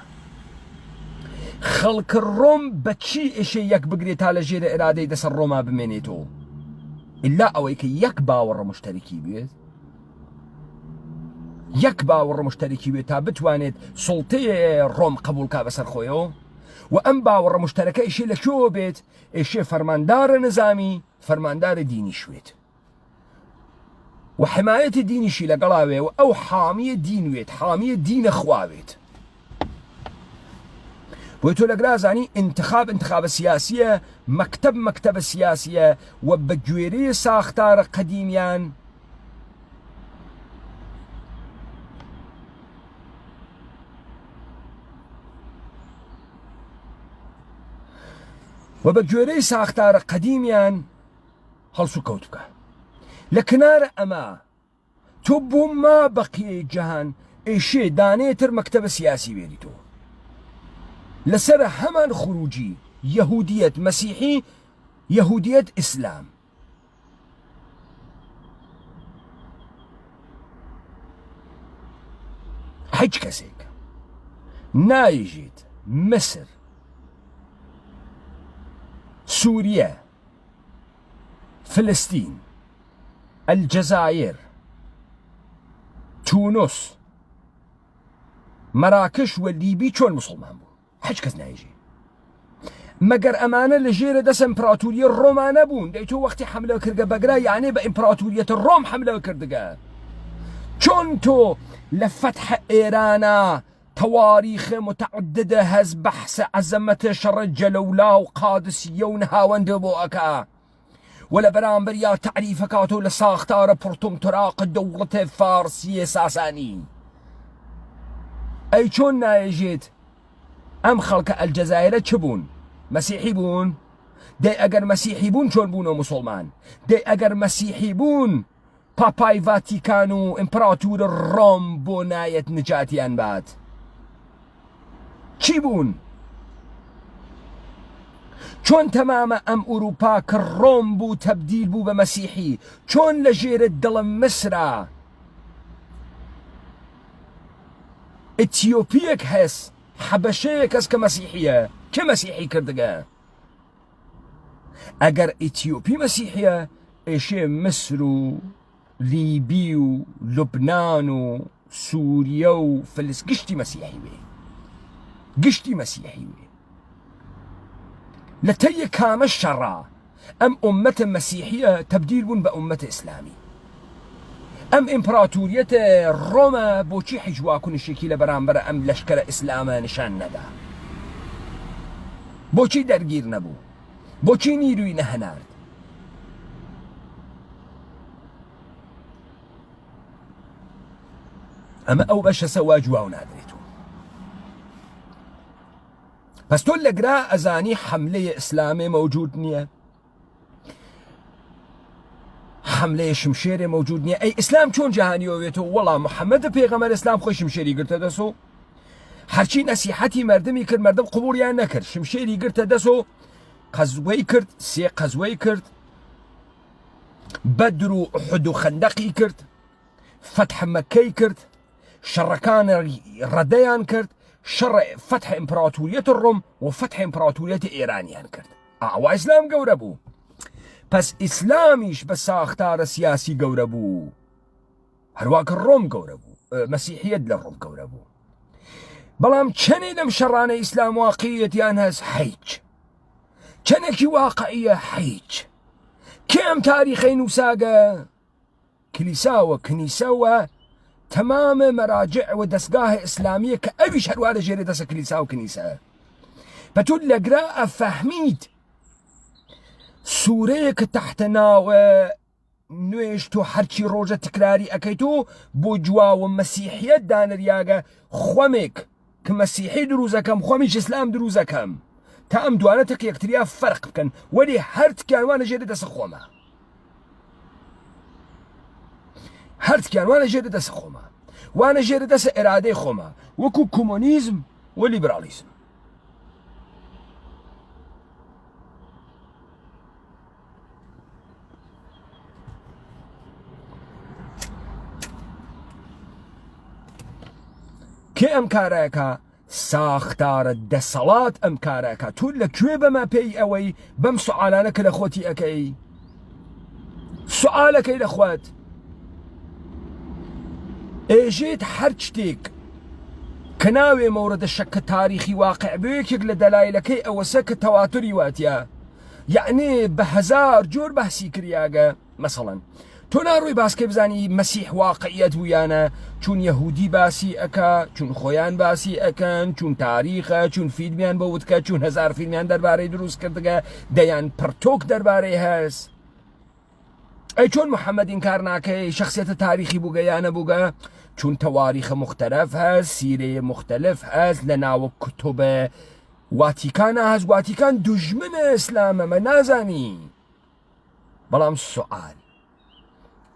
خەڵکە ڕۆم بە چی ئێشێ یەک بگرێت تا لە ژێرە ئێرادەی دەسەر ڕۆما بمێنێتەوە؟ ئللا ئەوەی کە یەک باوەڕە مشتەرکی بێت، یەک باوەڕە مشتەرکی بێت تا بتوانێت سوڵتەیە ڕۆم قبولکا بەسەر خۆیەوە و ئەم باوەڕە مشتەرەکە ئێشێ لەکوێوە بێت؟ ئێشێ فەرماندارە نظامی، فەرماندارە دینی شوێت و حمایەتی دینیشی لەگەڵاوێ و ئەو حامیە دینوێت، حامیە دینە خواوێت. بۆی تۆ لەگرازانی انتخابە سیاسیە، مەکتەبە سیاسیە و بە گوێرەی ساختارە قەدیمیان و بە گوێرەی ساختارە قەدیمیان هەڵسو کەوت بکە. لە کنارە ئەمە تۆ بۆ ما بەقیەی جەهان ئێشێ دانێتر مەکتەبە سیاسی وێریتەوە لەسەر هەمان خروجی یەهودیەت مەسیحی، یەهودیەت ئیسلام. هیچ کەسێک نایژێت مصر، سووریا، فلسطین، الجزائر، تونس، مراکش و لیبی چۆن مسلمان بوو؟ هیچ کەس نایژێ مەگەر ئەمانە لە ژێرە دەست ئیمپراتوریە ڕۆمانە بوون. دەی تۆ وەختی حملە کردگە بەگرا یانێ بە ئیمپراتوریەتە ڕۆم حملە کردگە. چۆن تۆ لە فەتح ئێرانە تەواریخ متعددە هەز بەحسە عەزەمەتە شەڕە جەلەولا و قادسیە و نهاوەندە بۆ ئەکا و لە بەرامبەر یا تعریفەکاتەوە لە ساختارە پڕتۆمتراق دەوڵەتە فارسیە ساسانی. ئەی چۆن نایژێت ئەم خەڵکە ئەلجەزایرە چ بوون؟ مەسیحی بوون؟ دەی ئەگەر مەسیحی بوون چۆن بوونەوە مسلمان؟ دەی ئەگەر مەسیحی بوون پاپای ڤاتیکان و ئیمپراتور ڕۆم بۆ نایەت نجاتیان بات؟ چی بوون؟ چۆن تەمامە ئەم ئوروپا کە ڕۆم بوو تەبدیل بوو بە مەسیحی؟ چۆن لە ژێرە دڵم مسرە ئەتیۆپیەک هەس حەبەشەیەک هەس کە مەسیحیە؟ کێ مەسیحی کردگە؟ ئەگەر ئەتیۆپی مەسیحیە ئێشێ مسر و لیبی و لوبنان و سووریا و فلس گشتی مەسیحی وێ، گشتی مەسیحی وێ. لە تەیە کامە شەڕا ئەم ئومەتە مەسیحیە تەبدیل بوون بە ئومەتە ئیسلامی. ئەم ئیمپراتوریەتە ڕۆمە بۆچی حیجواکونشێکی لە بەرامبەر ئەم لەشکرە ئیسلامە نیشان نەدا؟ بۆچی دەرگیر نەبوو؟ بۆچی نیروی نەهەنارد؟ ئەمە ئەو بەشە سەوا جواو نادرێت. پس تۆ لەگرا ئەزانی حملەیە ئیسلامێ مەوجود نییە، حملەیە شمشێرێ مەوجود نییە. ئەی ئیسلام چۆن جەهانیەوەوێتەوە؟ وەڵام محەممەدە پێغەمبەر ئیسلام خۆی شمشێری گرتە دەست و هەرچی نەسیحەتی مەردمی کرد مەردم قبوڵیان نەکرد، شمشێری گرتە دەست و قەزوەی کرد، سێ قەزوەی کرد، بەدر و ئوحود و خەندەقی کرد، فەتح مەکەی کرد، شەڕەکان ڕەدەیان کرد، شەڕ فەتح ئیمپراتوریەتی ڕۆم و فەتح ئیمپراتوریەتی ئێرانیان کرد. ئاوا ئیسلام گەورە بوو پس ئیسلامیش بە ساختارە سیاسی گەورە بوو هەروواکە ڕۆم گەورە بوو مەسیحیەت لە ڕۆم گەورە بوو بەڵام چەنێ لەم شەڕانە ئیسلام واقعیەتیان هەست هیچ چەنێکی واقعیە هیچ کێ ئەم تاریخەی نووساگە کلیساوە کنیسەوە تەمامە مەراجع و دەستگاه ئیسلامیە کە ئەویش هەروە لە ژێرە دەستە کلیسا و کنیسە بەتۆ لەگرا ئەفەحمید سوورەیە کە تەحتە ناوە نوێش تۆ هەرچی ڕۆژە تکراری ئەەکەیت و بۆ جواوە مەسیحیەت دانریاگە خۆمێک کە مەسیحی دروزەکەم خۆمیش ئیسلام دروزەکەم تا ئەم دوانەتە کە یەکتریا فەرق بکەن وەلی هەرتکیانوانە ژێرە دەسە خۆمە هەرتکیانوانە ژێرە دەسە خۆمە وانە ژێرە دەسە ئێرادەی خۆمە وەکو کۆمۆنیزم و لیبرالیزم کێ ئەم کارەکە ساختارە دەسەڵات ئەم کارەکە تو لەکوێ بەمە پێی ئەوەی بەم سوالانە کە لە خۆتی ئەەکەی سوالەکەی لە خوات ئێژێت هەر شتێک کە ناوێ مەوردە شەکە تاریخی واقع بەیەکێک لە دەلایلەکەی ئەوەسە کە تەواتری واتیە یعنی بە هەزار جۆر بەحسی کریاگە مەسەڵەن تۆ ناڕۆی باسکە بزانی مەسیح واقعیەت بوویانە چون یەهودی باسی ئەکا چون خۆیان باسی ئەکەن چون تاریخە چون فیلمیان بە وتکە چون هەزار فیلمیان دەربارەی دروست کردگە دەیان پرتۆک دەربارەی هەست ئەی چۆن محەممەد ئینکار ناکەی شخصیەتە تاریخی بووگە یانە بووگە چون تەواریخە مختلف هەست سیرەیە مختلف هەست لە ناوە کتۆبە واتیکانە هەست واتیکان دوژمنە ئیسلامەمە نازانی بەڵام سوال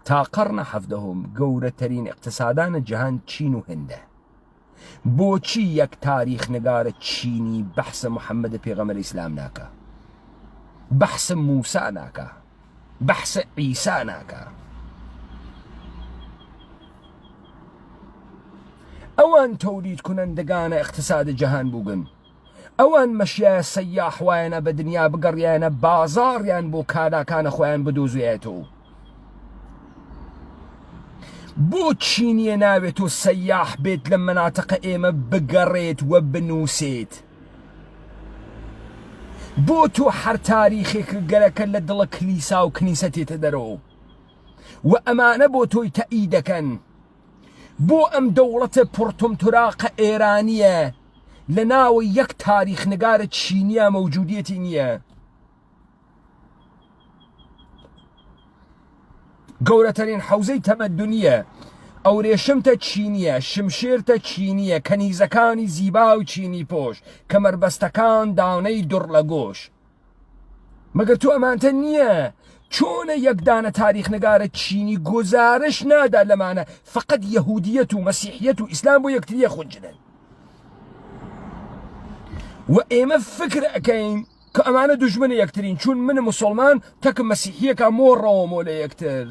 تا قەرنە حەڤدەهۆم گەورەترین اقتصادانە جیهان چین و هێندە بۆچی یەک تاریخ نگارە چینی بەحسە محەممەدە پێغەمبەر ئیسلام ناکە بەحسە موسا ناکە بەحسە عیسا ناکە ئەوان تەولید کنەندەگانە اقتصاد جیهان بووگن ئەوان مەشیە سەیاح وایەنە بە دنیا بگەڕیانە بازاڕیان بۆ کالاکانە خۆیان بدۆزوێتەوە بۆ چینیە ناوێت و سەیاح بێت لە مناتەقە ئێمە بگەڕێت و بنووسێت بۆ تۆ هەر تاریخێک گەرەکە لە دڵە کلیسا و کنیسە تێتە دەرەوە و ئەمانە بۆ تۆی تەئی دەکەن بۆ ئەم دەوڵەتە پڕتۆمتوراقە ئێرانیە لە ناوە یەک تاریخ نگارە چینیە مەوجودیەتی نییە گەورەترین حوزەی تەمەدونیە ئەوڕێشمتە چینیە شمشێرتە چینیە کەنیزەکانی زیبا و چینی پۆش کەمەربەستەکان داونەی دوڕ لە گۆش مەگەر تو ئەمانتە نییە چۆنە یەکدانە تاریخ نگارە چینی گۆزارش نادا لەمانە فقط یەهودیەت و مەسیحیەت و ئیسلام بۆ یەکتریە خونجنن و ئێمە فکر ئەەکەین کە ئەمانە دوژمنە یەکترین چون منە مسلمان تەکە مەسیحیەکە مۆڕەوەمۆ لە یەکتر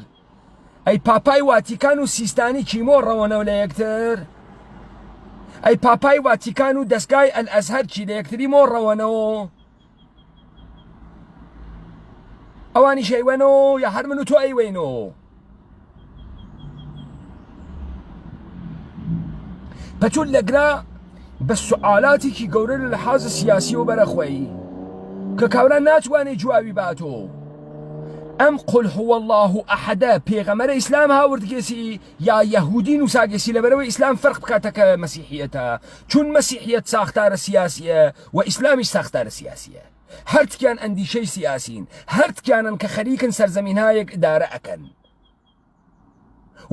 ئەی پاپای واتیکان و سیستانی چی مۆڕەوەنەوە لە یەکتر ئەی پاپای واتیکان و دەستگای ئەلئەزهەر چی لە یەکتری مۆڕەوەنەوە ئەوانی شەیوەنەوە یا هەر من و تۆ ئەیوەینەوە پەچۆن لەگرا بە سوالاتێکی گەورە لە لەحاظە سیاسی و بەرەخۆی کە کاوران ناتوانێت جواوی باتۆ ئەم قل هو الله ئەحەدە پێغەمبەرە ئیسلام هاوردگێسی یا یەهودی نووساگەسی لەبەرەوەی ئیسلام فەرق بکاتەکە مەسیحیەتە چون مەسیحیەت ساختارە سیاسیە و ئیسلامیش ساختارە سیاسیە هەرتکیان ئەندیشەی سیاسین هەرتکیانن کە خەریکن سەرزەمینهایەک ئیدارە ئەکەن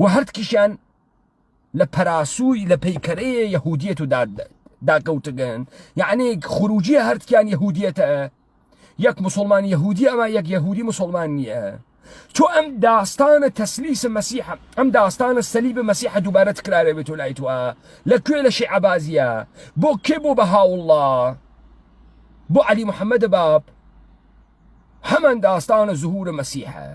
و هەرتکیشیان لە پەراسووی لە پەیکەرەیە یەهودیەت و داکەوتگەن یعنی خروجیە هەرتکیان یەهودیەتە یەک مسلمان یەهودی ئەمە یەک یەهودی مسلمان نییە تۆ ئەم داستانە تەسلیس مەسیحە ئەم داستانە سەلیب مەسیحە دووبارە تکرارە بێت و لای توە لەکوێ لە شیعەبازیە بۆ کێ بۆ بەهاوڵڵا بۆ عەلی محەممەدە باب هەمان داستانە زهورە مەسیحە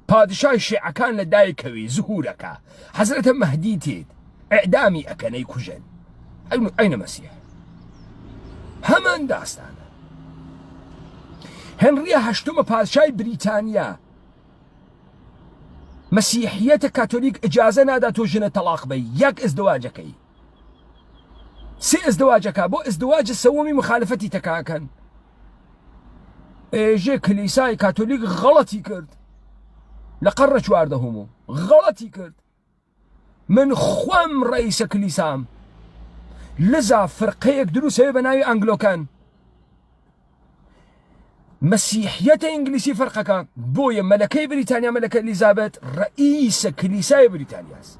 پادشای شیعەکان لە دایکەوی زهورەکە حەزرەتە مەهدی تێت ئیعدامی ئەکەنەی کوژن ئەینە مەسیح هەمان داستانە هنری هەشتمە پادشای بریتانیا مەسیحیەتە کاتۆلیک ئیجازە نادا تۆ ژنە تەلاق بەی یەک ئەزدواجەکەی سێ ئەزدواجەکە بۆ ئەزدواجە سەوەمی مخالفەتی تەکاکەن ئێژێ کلیسای کاتۆلیک غەڵەتی کرد لە قەڕە چواردەهەموو غەڵەتی کرد من خۆم ڕئیسە کلیسام لذا فرقەیەک دروست هەیە بە ناوی ئەنگلۆکان مەسیحیەتە ئینگلیسی فەرقەکە بۆیە مەلەکەی بریتانیا مەلەکە ئەلیزابێت ڕئیسە کلیسای بریتانیاست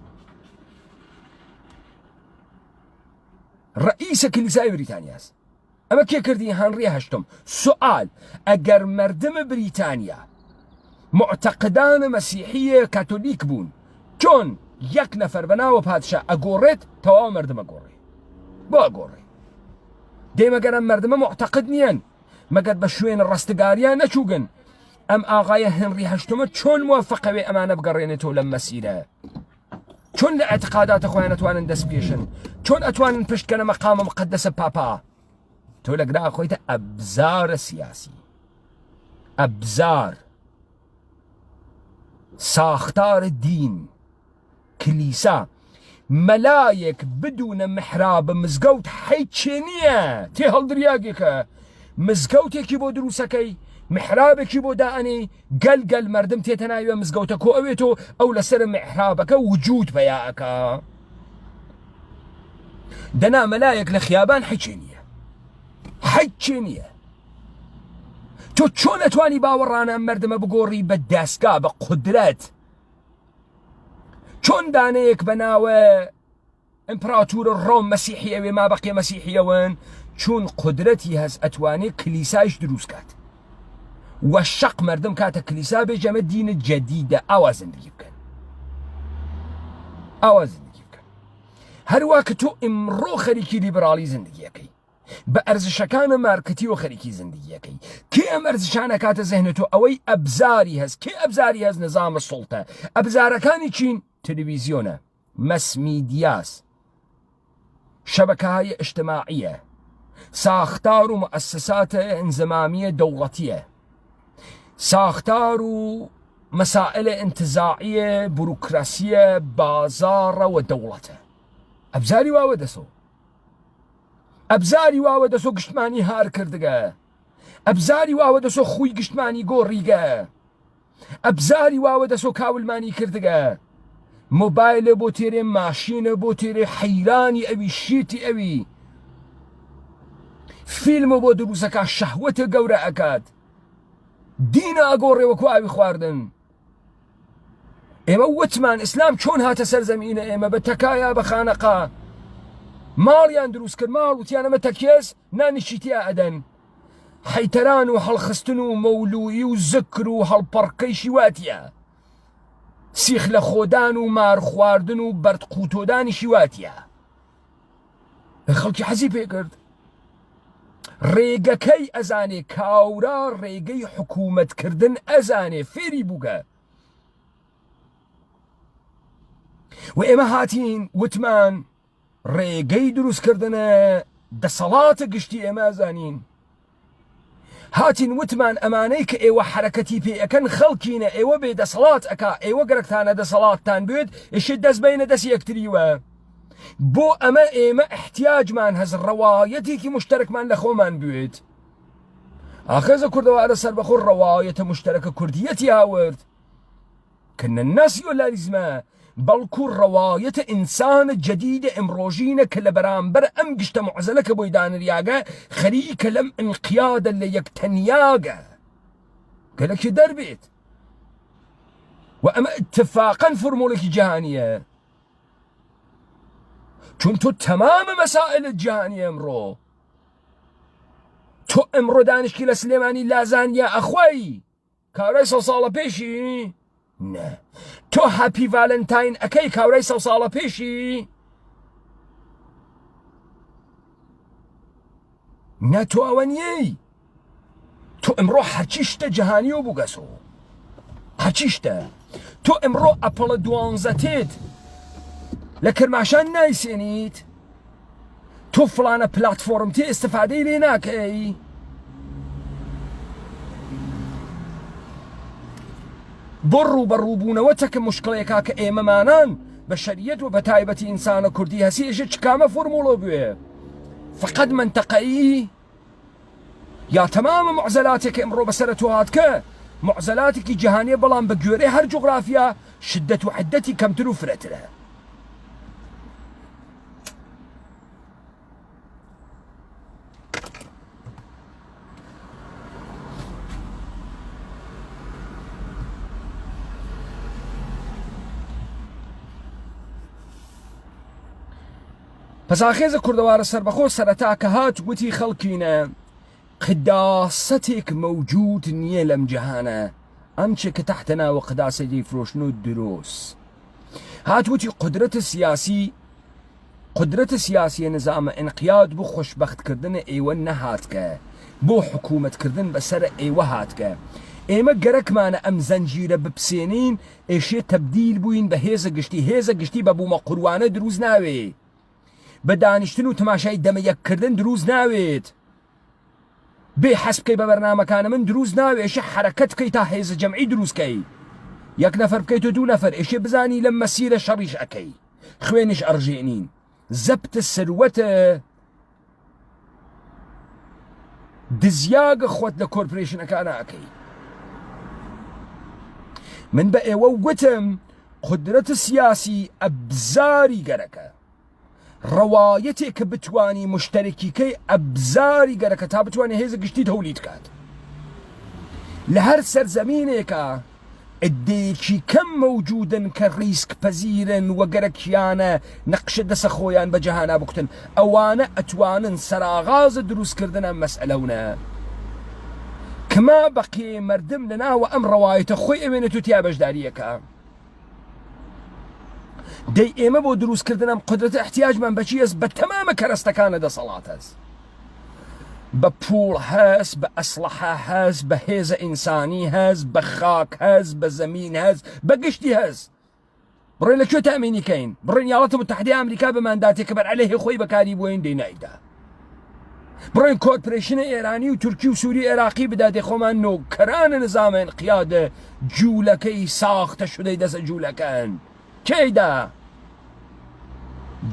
ڕئیسە کلیسای بریتانیاست ئەمە کێ کردی هەنری هەشتم سوال ئەگەر مردمە بریتانیا معتەقدانە مەسیحیە کاتۆلیک بوون چۆن یەک نەفەر بەناوە پادشا ئەگۆڕێت تەواو مردم ئەگۆڕێ بۆ ئەگۆڕێ دەی مەگەر ئەم مردمە معتەقد نیەن مەگەر بە شوێنە ڕستگاریان نەچووگن ئەم ئاغایە هەنری هەشتمە چۆن موفقەوێ ئەمانە بگەڕێنێتەوە لەم مەسیرە چۆن لە ئەعتقاداتە خۆیان ئەتوانن دەست پێشن چۆن ئەتوانن پشتکەنە مەقامە مقدسە پاپا تۆ لەگرا خۆیتە ئەبزارە سیاسی ئەبزار ساختار دین کلیسا مەلایەک بدونە محرابە مزگەوت هیچێ نییە تێ هەڵدریاگێکە مزگەوتێکی بۆ دروستەکەی محرابێکی بۆ دائنێ گەل مردم تێتە ناوێ مزگەوتە کۆ ئەوێتەوە ئەو لەسەر محرابەکە وجود پەیاکە دەنا مەلایەک لە خیابان هیچێ نییە تۆ چۆن ئەتوانی باوەڕانە مردمە بگۆڕی بە دەستگا بە قودرەت چۆن دانەیەک بە ناوە ئیمپراتورە ڕۆم مەسیحی ئەوێ ما بەقێ مەسیحیەوەن چون قدرەتی هەست ئەتوانێت کلیسایش دروست کات وە شەق مردم کاتە کلیسا بێ ئەمە دینە جەدیدە ئاوا زندگی بکەن هەروە کە تۆ ئیمڕۆ خەریکی لیبرالی زندگیەکەی بە ئەرزشەکانە مارکەتی و خەریکی زندگیەکەی کێ ئەم ئەرزشانە کاتە زەهنێتۆ ئەوەی ئەبزاری هەست کێ ئەبزاری هەست نظامە سوڵتە ئەبزارەکانی چین تەلەڤیزیۆنە مەسمیدیاس شەبەکەهای ئیجتیماعیە ساختار و مؤسساتە ئینزمامیە دەوڵەتیە ساختار و مەسائلە ئینتزاعیە بوروکراسیە بازاڕە و دەوڵەتە ئەبزاری واوە دەسۆ ئەبزاری واوە دەسۆ گشتمانی هار کردگە ئەبزاری واوە دەسۆ خوی گشتمانی گۆڕیگە ئەبزاری واوە دەسۆ کاولمانی کردگە مۆبایلە بۆ تێرێ ماشینە بۆ تێرێ حەیرانی ئەوی شێتی ئەوی فیلمە بۆ دروستەکە شەهوەتە گەورە ئەکات دینە ئەگۆڕێ وەکو ئاوی خواردن ئێمە وتمان ئیسلام چۆن هاتە سەر زەمینە ئێمە بە تەکایە بە خانەقا ماڵیان دروست کرد ماڵ وتیان ئەمە تەکێس نانیشیتیا ئەدەن حەیتەران و هەڵخستن و مەولویی و زکر و هەڵپەڕکەی شیواتیە سیخ لە خۆدان و مار خواردن و بەرد قوتۆدانی شیواتیە خەڵکی حەزی پێ کرد ڕێگەکەی ئەزانێ کاورا ڕێگەی حکوومەتکردن ئەزانێ فێری بووگە و ئێمە هاتین وتمان ڕێگەی دروستکردنە دەسەڵاتە گشتی ئێمە ئەزانین هاتین وتمان ئەمانەی کە ئێوە حرەکەتی پێ ئەەکەن خەڵکینە ئێوە بێ دەسەڵات ئەکا ئێوە گەرەکتانە دەسەڵاتتان بێت ئێشێ دەست بینە دەست یەکتریوە بۆ ئەمە ئێمە احتیاجمان هەز ڕەوایەتێکی مشتەرەکمان لە خۆمان بوێت ئاخەزە کوردەوارە سەربەخۆ ڕەوایەتە مشتەرەکە کوردیەتی هاورد کە نەناسیۆلاریزمە بەڵکو ڕەوایەتە ئینسانە جەدیدە ئەمڕۆژینە کە لە بەرامبەر ئەم گشتە معزەلە کە بۆی دانریاگە خەریکە لەم ئینقیادە لە یەکتەنیاگە گەلێکی دەربێت و ئەمە اتفاقاً فۆرمۆلێکی جیهانیە چون تۆ تەمامە مەسائلە جیهانی ئەمڕۆ تۆ ئەمڕۆ دانیشکی لە سلێمانی لازانیا ئەخوای کاورای 100 ساڵە پێشی نه تۆ هەپی ڤالنتاین ئەەکەی کاورای 100 ساڵە پێشی نه تۆ ئەوە نیەی تۆ ئەمڕۆ هەرچی شتە جیهانی و بووگەسۆ هەرچی شتە تۆ ئەمڕۆ ئەپڵە 12 تێت لە کرماشان نایسێنیت تۆ فڵانە پلاتفۆرم تێ ئستفادەی لێ ناکەی بڕوبەڕووبوونەوە چەکە مشکڵێکا کە ئێمەمانان بە شەریەت و بە تایبەتی ئینسانە کوردی هەسیێژە چکامە فۆرموڵە بوێ فقط منتەقەیی یا تەمامە معزەلاتێک ئەمڕۆ بەسەرە تۆ هاتکە معزەلاتێکی جیهانیە بەڵام بە گوێرەی هەر جوغرافیا شدەت و حدەتی کەمتر و فرەترە. پەساخێزە کوردەوارە سەربەخۆ سەرەتا کە هات گوتی خەڵکینە قداسەتێک مەوجود نییە لەم جەهانە ئەمچێ کە تەحتە ناوە قداسەتی فرۆشن و دروست هات وتی قدرەتە سیاسیە نظامە ئینقیاد بۆ خۆشبەختکردنە ئێوە نەهاتکە بۆ حکوومەتکردن بەسەر ئێوە هاتکە ئێمە گەرەکمانە ئەم زەنجیرە بپسێنین ئێشێ تەبدیل بووین بە هێزە گشتی بە بوومە قوروانە دروست ناوێ بە دانیشتن و تەماشای دەمەیەککردن دروست ناوێت بێ حەز بکەی بە بەرنامەکانە من دروست ناوێ ئێشێ حرەکەت بکەی تا هێزە جەمعی دروستکەی یەک نەفەر بکەیت و دوو نەفەر ئێشێ بزانی لەم مەسیرە شەڕیش ئەەکەی خوێنش ئەڕژێنین زەبتە سەروەتە دزیاگە خۆت لە کۆرپۆرێشنەکانە ئەەکەی من بە ئێوە گوتم قدرەتە سیاسی ئەبزاری گەرەکە ڕەوایەتێک کە بتوانی مشتەرەکیکەی ئەبزاری گەرەکە تا بتوانێت هێزە گشتی تەولید کات لە هەر سەرزەمینێکە ئەدەیەکی کەم مەوجودن کە ڕیسک پەزیرن و گەرەکیانە نەقشە دەسە خۆیان بە جەهانا بکوتن ئەوانە ئەتوانن سەراغازە دروستکردنە مەسئلەونە کما بەقێ مردم لەناوە ئەم ڕەوایەتە خۆی ئەوێنێت و تیا بەشداریەکە دەی ئێمە بۆ دروستکردنم قدرەتە احتیاجمان بەچی هەست بە تەمامە کەرەستەکانە دەسەڵات هەست بە پوڵ هەست بە ئەسلحە هەست بە هێزە ئینسانی هەست بە خاک هەست بە زەمین هەست بە گشتی هەست بڕێن لەکوێ تامینیکەین بڕێن یاڵەتە متحدەی ئەمریکا بە مانداتێکە بەرعەلەیهی خۆی بەکاری بۆین دەینایدا بڕێن کۆرپۆرێشنە ئێرانی و تورکی و سووری عێراقی بدادێ خۆمان نۆکەرانە نظامە ئینقیادە جوولەکەی ساختە شودەی دەسە جوولەکەن کێیدا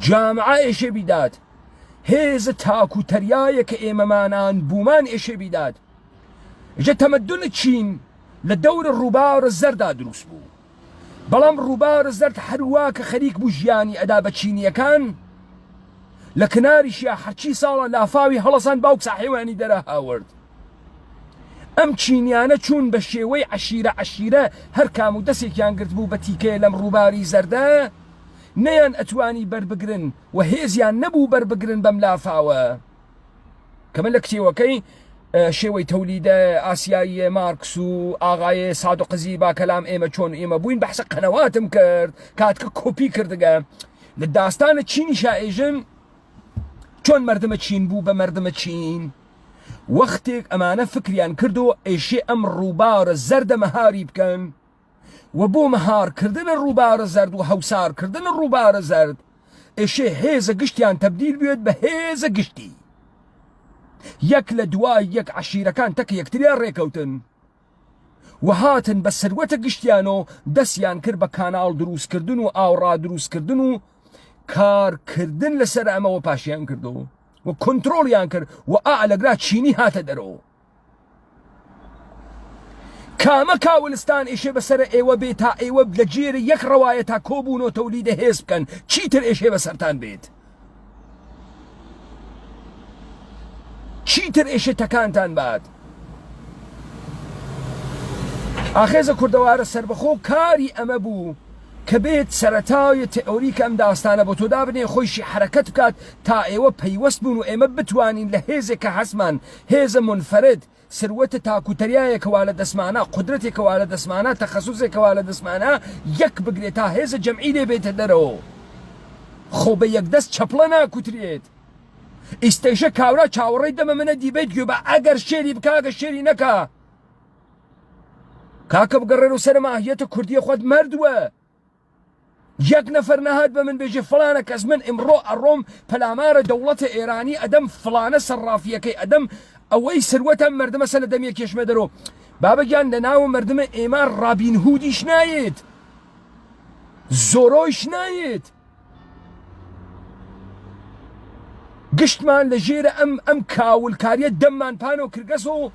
جامعە ئێشێ بیدات هێزە تاکوتەریایە کە ئێمەمانان بوومان ئێشێ بیدات ژە تەمەدونە چین لە دەورە ڕووبارە زەردا دروست بوو بەڵام ڕووبارە زەرد هەروە کە خەریک بوو ژیانی ئەدا بە چینیەکان لە کناریشیا هەرچی ساڵە لافاوی هەڵەسان باوک ساحێوانی دەرە هاورد ئەم چینیانە چوون بە شێوەی عەشیرە هەر کام و دەستێکیان گرت بوو بە تیکەیە لەم ڕووباری زەردە نەیان ئەتوانی بەربگرن و هێزیان نەبوو بەربگرن بەم لافاوە کە من لە کتێوەکەی شێوەی تەولیدە ئاسیایی مارکس و ئاغای سادقزی با کەلام ئێمە چۆن ئێمە بووین بەحسە قەنەواتم کرد کاتکە کۆپی کردگە لە داستانە چینی شائێژن چۆن مردمە چین بوو بە مردمە چین وەختێک ئەمانە فکریان کردو ئێشێ ئەم ڕووبارە زەردە مەهاری بکەن و بۆ مەهارکردنە ڕووبارە زەرد و هەوسارکردنە ڕووبارە زەرد ئێشێ هێزە گشتیان تەبدیل بێت بە هێزە گشتی یەک لە دوای یەک عەشیرەکان تەکە یەکتریان ڕێکەوتن و هاتن بە سەروەتە گشتیان و دەستیان کرد بە کاناڵ دروستکردن و ئاوڕا دروستکردن و کارکردن لەسەر ئەمەوە پاشیان کردو و کۆنترۆڵیان کرد و ئالەگرا چینی هاتە دەرەوە کامە کاولستان ئێشێ بەسەر ئێوە بێت تا ئێوە لە جێرە یەک ڕەوایە تا کۆبوون و تەولیدە هێز بکەن چیتر ئێشێ بەسەرتان بێت چیتر ئێشێ تەکانتان بات ئاخێزە کوردەوارە سەربەخۆ کاری ئەمە بوو کە بێت سەرەتای تئۆریکە ئەم داستانە بۆ تۆدا بنێ خۆیشی حرەکەت بکات تا ئێوە پەیوەست بوون و ئێمە بتوانین لە هێزێکە هەسمان هێزە منفەرد سروەتە تاکوتەریایەکەوا لە دەسمانە قدرەتێکەوا لە دەسمانە تەخەسوسێکەوا لە دەسمانە یەک بگرێت تا هێزە جەمعی لێ بێتە دەرەوە خۆ بە یەکدەست چەپڵە ناکوترێت ئیستەیشە کاورا چاوەڕێی دەمە منە دیبێت گوێ بە ئەگەر شێری بکاگە شێری نەکا کاکە بگەڕێن و سەر ماهیەتە کوردیە خۆت مردووە یەک نەفەر نەهات بە من بێژێ فلانە کەس من ئمڕۆ ئەڕۆم پەلامارە دەوڵەتە ئێرانی ئەدەم فلانە سەرڕافیەکەی ئەدەم ئەوەی سروەتە مردمە سە لە دەمێ کێشمە دەرۆ بابەگیان لە ناوە مردمە ئێمە ڕابین هودیش نایێت زۆرۆیش نایێت گشتمان لە ژێرە ئەم کاولکاریە دەممان پانۆ کردگەس و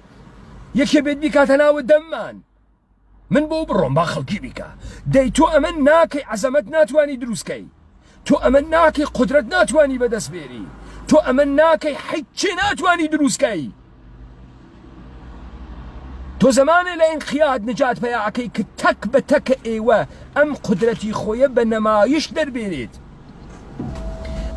یەکێ بێت بیکاتە ناوە دەممان من بۆ بڕۆم با خەڵکی بیکە دەی تۆ ئەمە ناکەی عەزەمەت ناتوانی دروستکەی تۆ ئەمە ناکەی قودرەت ناتوانی بەدەست بێری تۆ ئەمە ناکەی حیچێ ناتوانی دروستکەی تۆ زمانێ لە ئینقیاد نجات پەیاکەی کە تەک بە تەکە ئێوە ئەم قودرەتی خۆیە بە نەمایش دەربێنێت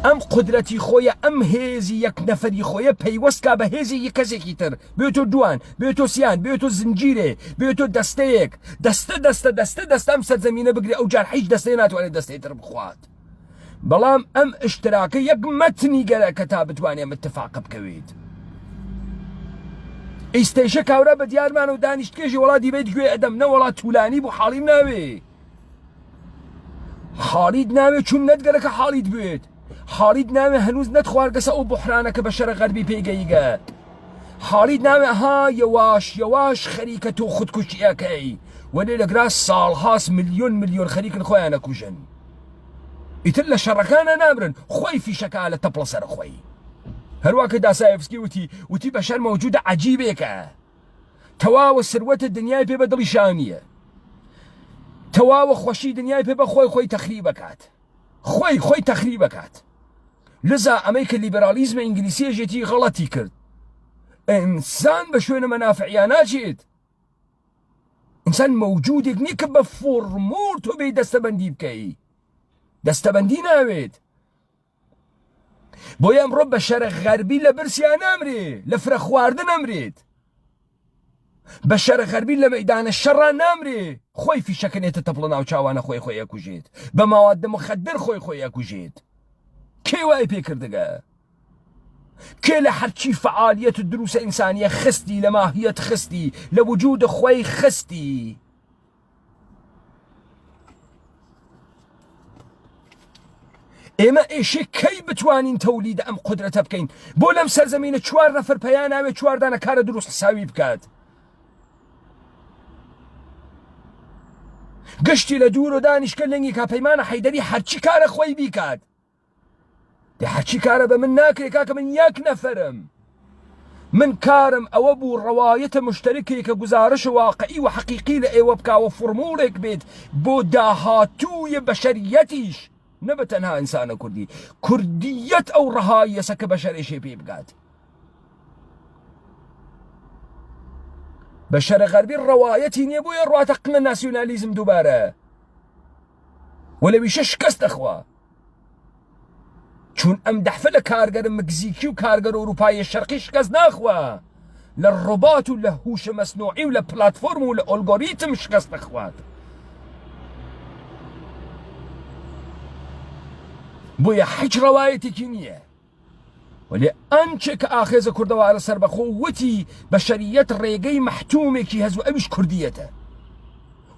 ئەم قودرەتی خۆیە ئەم هێزی یەک نەفەری خۆیە پەیوەستکا بە هێزی کەسێکی تر بێتۆ دوان بێتۆ سیان بێتۆ زنجیرێ بێتۆ دەستەیەک دەستە ئەم سەرزەمینە بگرێ ئەو جار هیچ دەستەیە ناتوانێت دەستەی تر بخوات بەڵام ئەم ئشتراکە یەک مەتنی گەرە کە تا بتوانێ متفاقە بکەوێت ئیستەیشە کاورە بە دیارمان و دانیشتکێژی وڵاتی بێت گوێ ئەدەم نەوەڵات توولانی بوو حاڵیم ناوێ حاڵیت ناوێ چون نەتگەرەکە حاڵیت بێت حاڵیت ناوێ هەنووز نەتخوارگەسە ئەو بحرانەکە بە شەرە غەربی پێیگەیگە حاڵیت ناوێ ها یەواش خەریکە تۆ خودکوشیەکەی وەلێ لەگرا ساڵهاس ملیۆن خەریکن خۆیان نەکوژن ئیتر لە شەڕەکانە نامرن خۆی فیشەکە لە تەپڵە سەر خۆی هەروە کە داسایفسکی وتی بەشەر مەوجودە عەجیبێکە تەواوە سروەتە دنیای پێ بە دڵی شانیە تەواوە خۆشی دنیای پێ بە خۆی تەخریب بکات خۆی تەخریب بکات لذا ئەمەی کە لیبرالیزمە ئینگلیسیەژێتی غەڵەتی کرد ئینسان بە شوێنە مەنافعیان ناچێت ئینسان مەوجودێک نییە کە بە فۆرمۆر تۆ بێی دەستەبەندی بکەی دەستەبەندی ناوێت بۆیە ئەمڕۆ بە شەرە غەربی لە برسیان نامرێ لە فرە خواردن نەمرێت بە شەرە غەربی لە مەیدانە شەڕان نامرێ خۆی فیشەکەنێتە تەپڵە ناو چاوانە خۆی یەکوژێت بە ماوەدە مخەدر خۆی یەکوژێت کێ وای پێکردگە کێ لە هەرچی فعالیەت دروسە ئینسانیە خستی لە ماهیەت خستی لە وجود خۆی خستی ئێمە ئێشێ کەی بتوانین تەولید ئەم قودرەتە بکەین بۆ لەم سەرزەمینە 4 نەفەر پەیان ناوێت 4 دانە کارە دروست حساوی بکات گشتی لە دوور و دانیشکە لەنگی کاپەیمانە حەیدەری هەرچی کارە خۆی بیکات دە هەرچی کارە بە من ناکرێت کاکە من یەک نەفەرم من کارم ئەوە بوو ڕەوایەتە مشتەرکێک کە گزارش واقعی و حەقیقی لە ئێوە بکاوە فۆرمۆڵێک بێت بۆ داهاتووی بەشەریەتیش نەبە تەنها ئینسانە کوردیەت ئەو ڕەهایەسە کە بەشەرێشێ پێ بگات بە شەرە غەربی ڕەوایەتی نییە بۆیە ڕاتەقنە ناسیۆنالیزم دووبارە وەلەویشە شکست دەخوا چون ئەم دەحفە لە کارگەرە مگزیکی و کارگەر ئەوروپای شەرقی شکست ناخوا لە ڕۆبات و لە هوشە مەسنوعی و لە پلاتفۆرم و لە ئۆلگۆریتم شکست دەخوات بۆیە هیچ ڕەوایەتێکی نییە ولی ئەنچێ کە ئاخێزە کوردەوارە سەربەخۆ وتی بەشەریەت ڕێگەی مەحتومێکی هەزوو ئەویش کوردیەتە